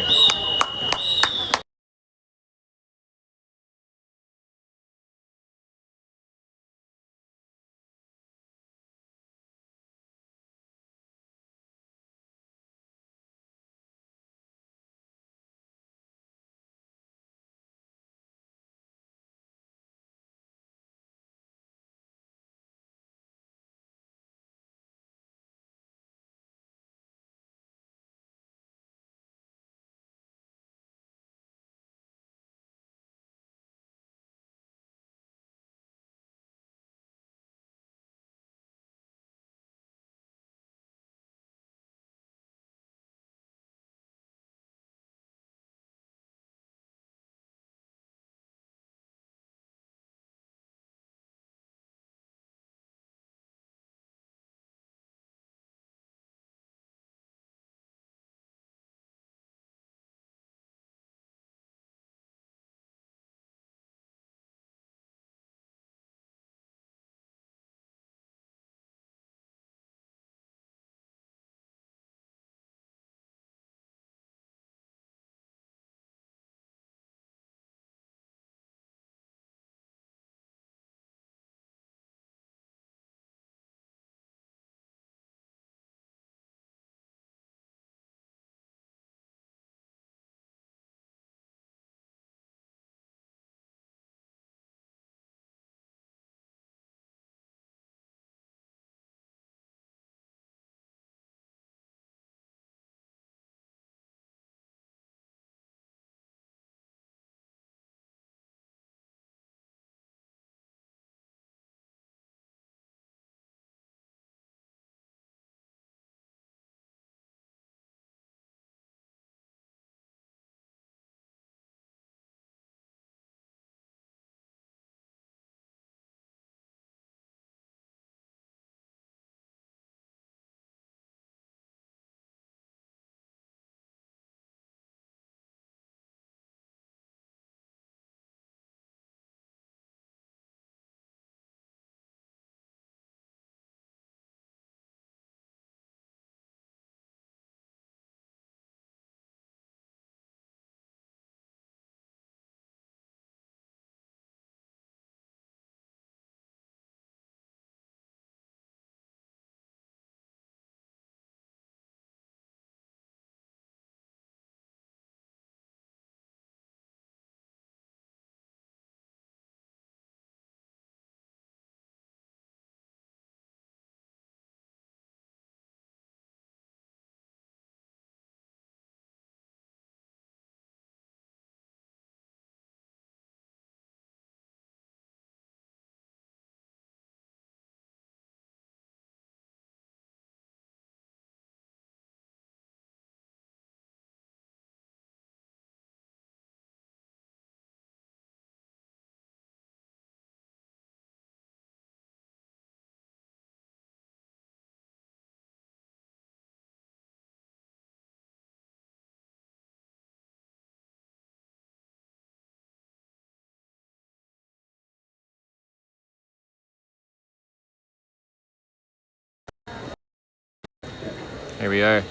B: Here we are.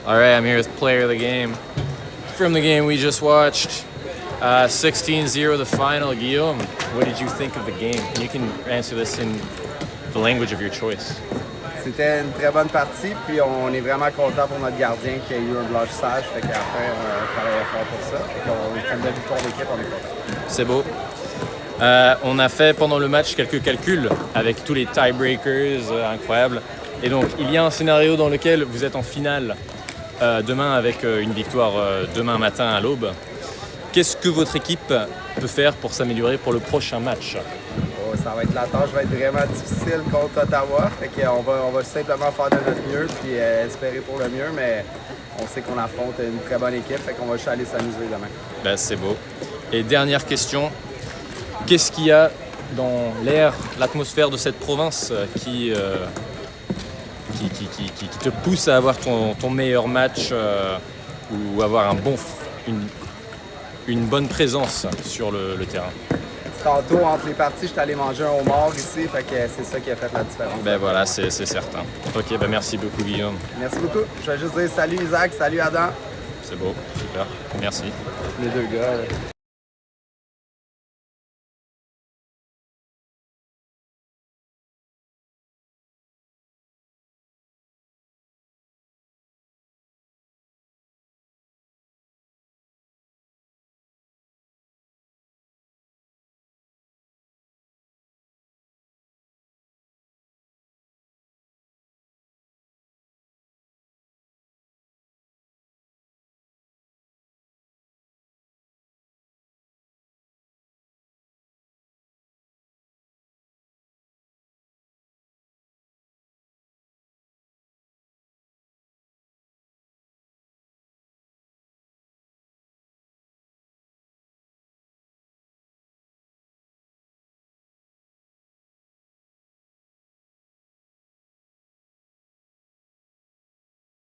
B: All right, I'm here with player of the game. From the game we just watched, 16-0 the final. Guillaume, what did you think of the game? You can answer this in the language of your choice.
C: C'était une très bonne partie, puis on est vraiment content pour notre gardien qui a eu un blanchissage. Fait qu'à la fin, on travaillait fort pour ça. Fait qu'on fait une belle victoire d'équipe, on est content.
B: C'est beau. On a fait pendant le match quelques calculs avec tous les tiebreakers incroyables. Et donc, il y a un scénario dans lequel vous êtes en finale demain avec une victoire demain matin à l'aube. Qu'est-ce que votre équipe peut faire pour s'améliorer pour le prochain match?
C: Oh, ça va être la tâche, va être vraiment difficile contre Ottawa. Fait qu'on va simplement faire de notre mieux, puis espérer pour le mieux, mais on sait qu'on affronte une très bonne équipe, fait qu'on va juste aller s'amuser demain.
B: Ben, c'est beau. Et dernière question, qu'est-ce qu'il y a dans l'air, l'atmosphère de cette province qui te pousse à avoir ton meilleur match ou avoir une bonne présence sur le terrain?
C: Tantôt, entre les parties, je suis allé manger un homard ici, fait que c'est ça qui a fait la différence.
B: Ben voilà, c'est certain. Ok, ben merci beaucoup Guillaume.
C: Merci beaucoup. Je vais juste dire salut Isaac, salut Adam.
B: C'est beau, super, merci.
C: Les deux gars, là.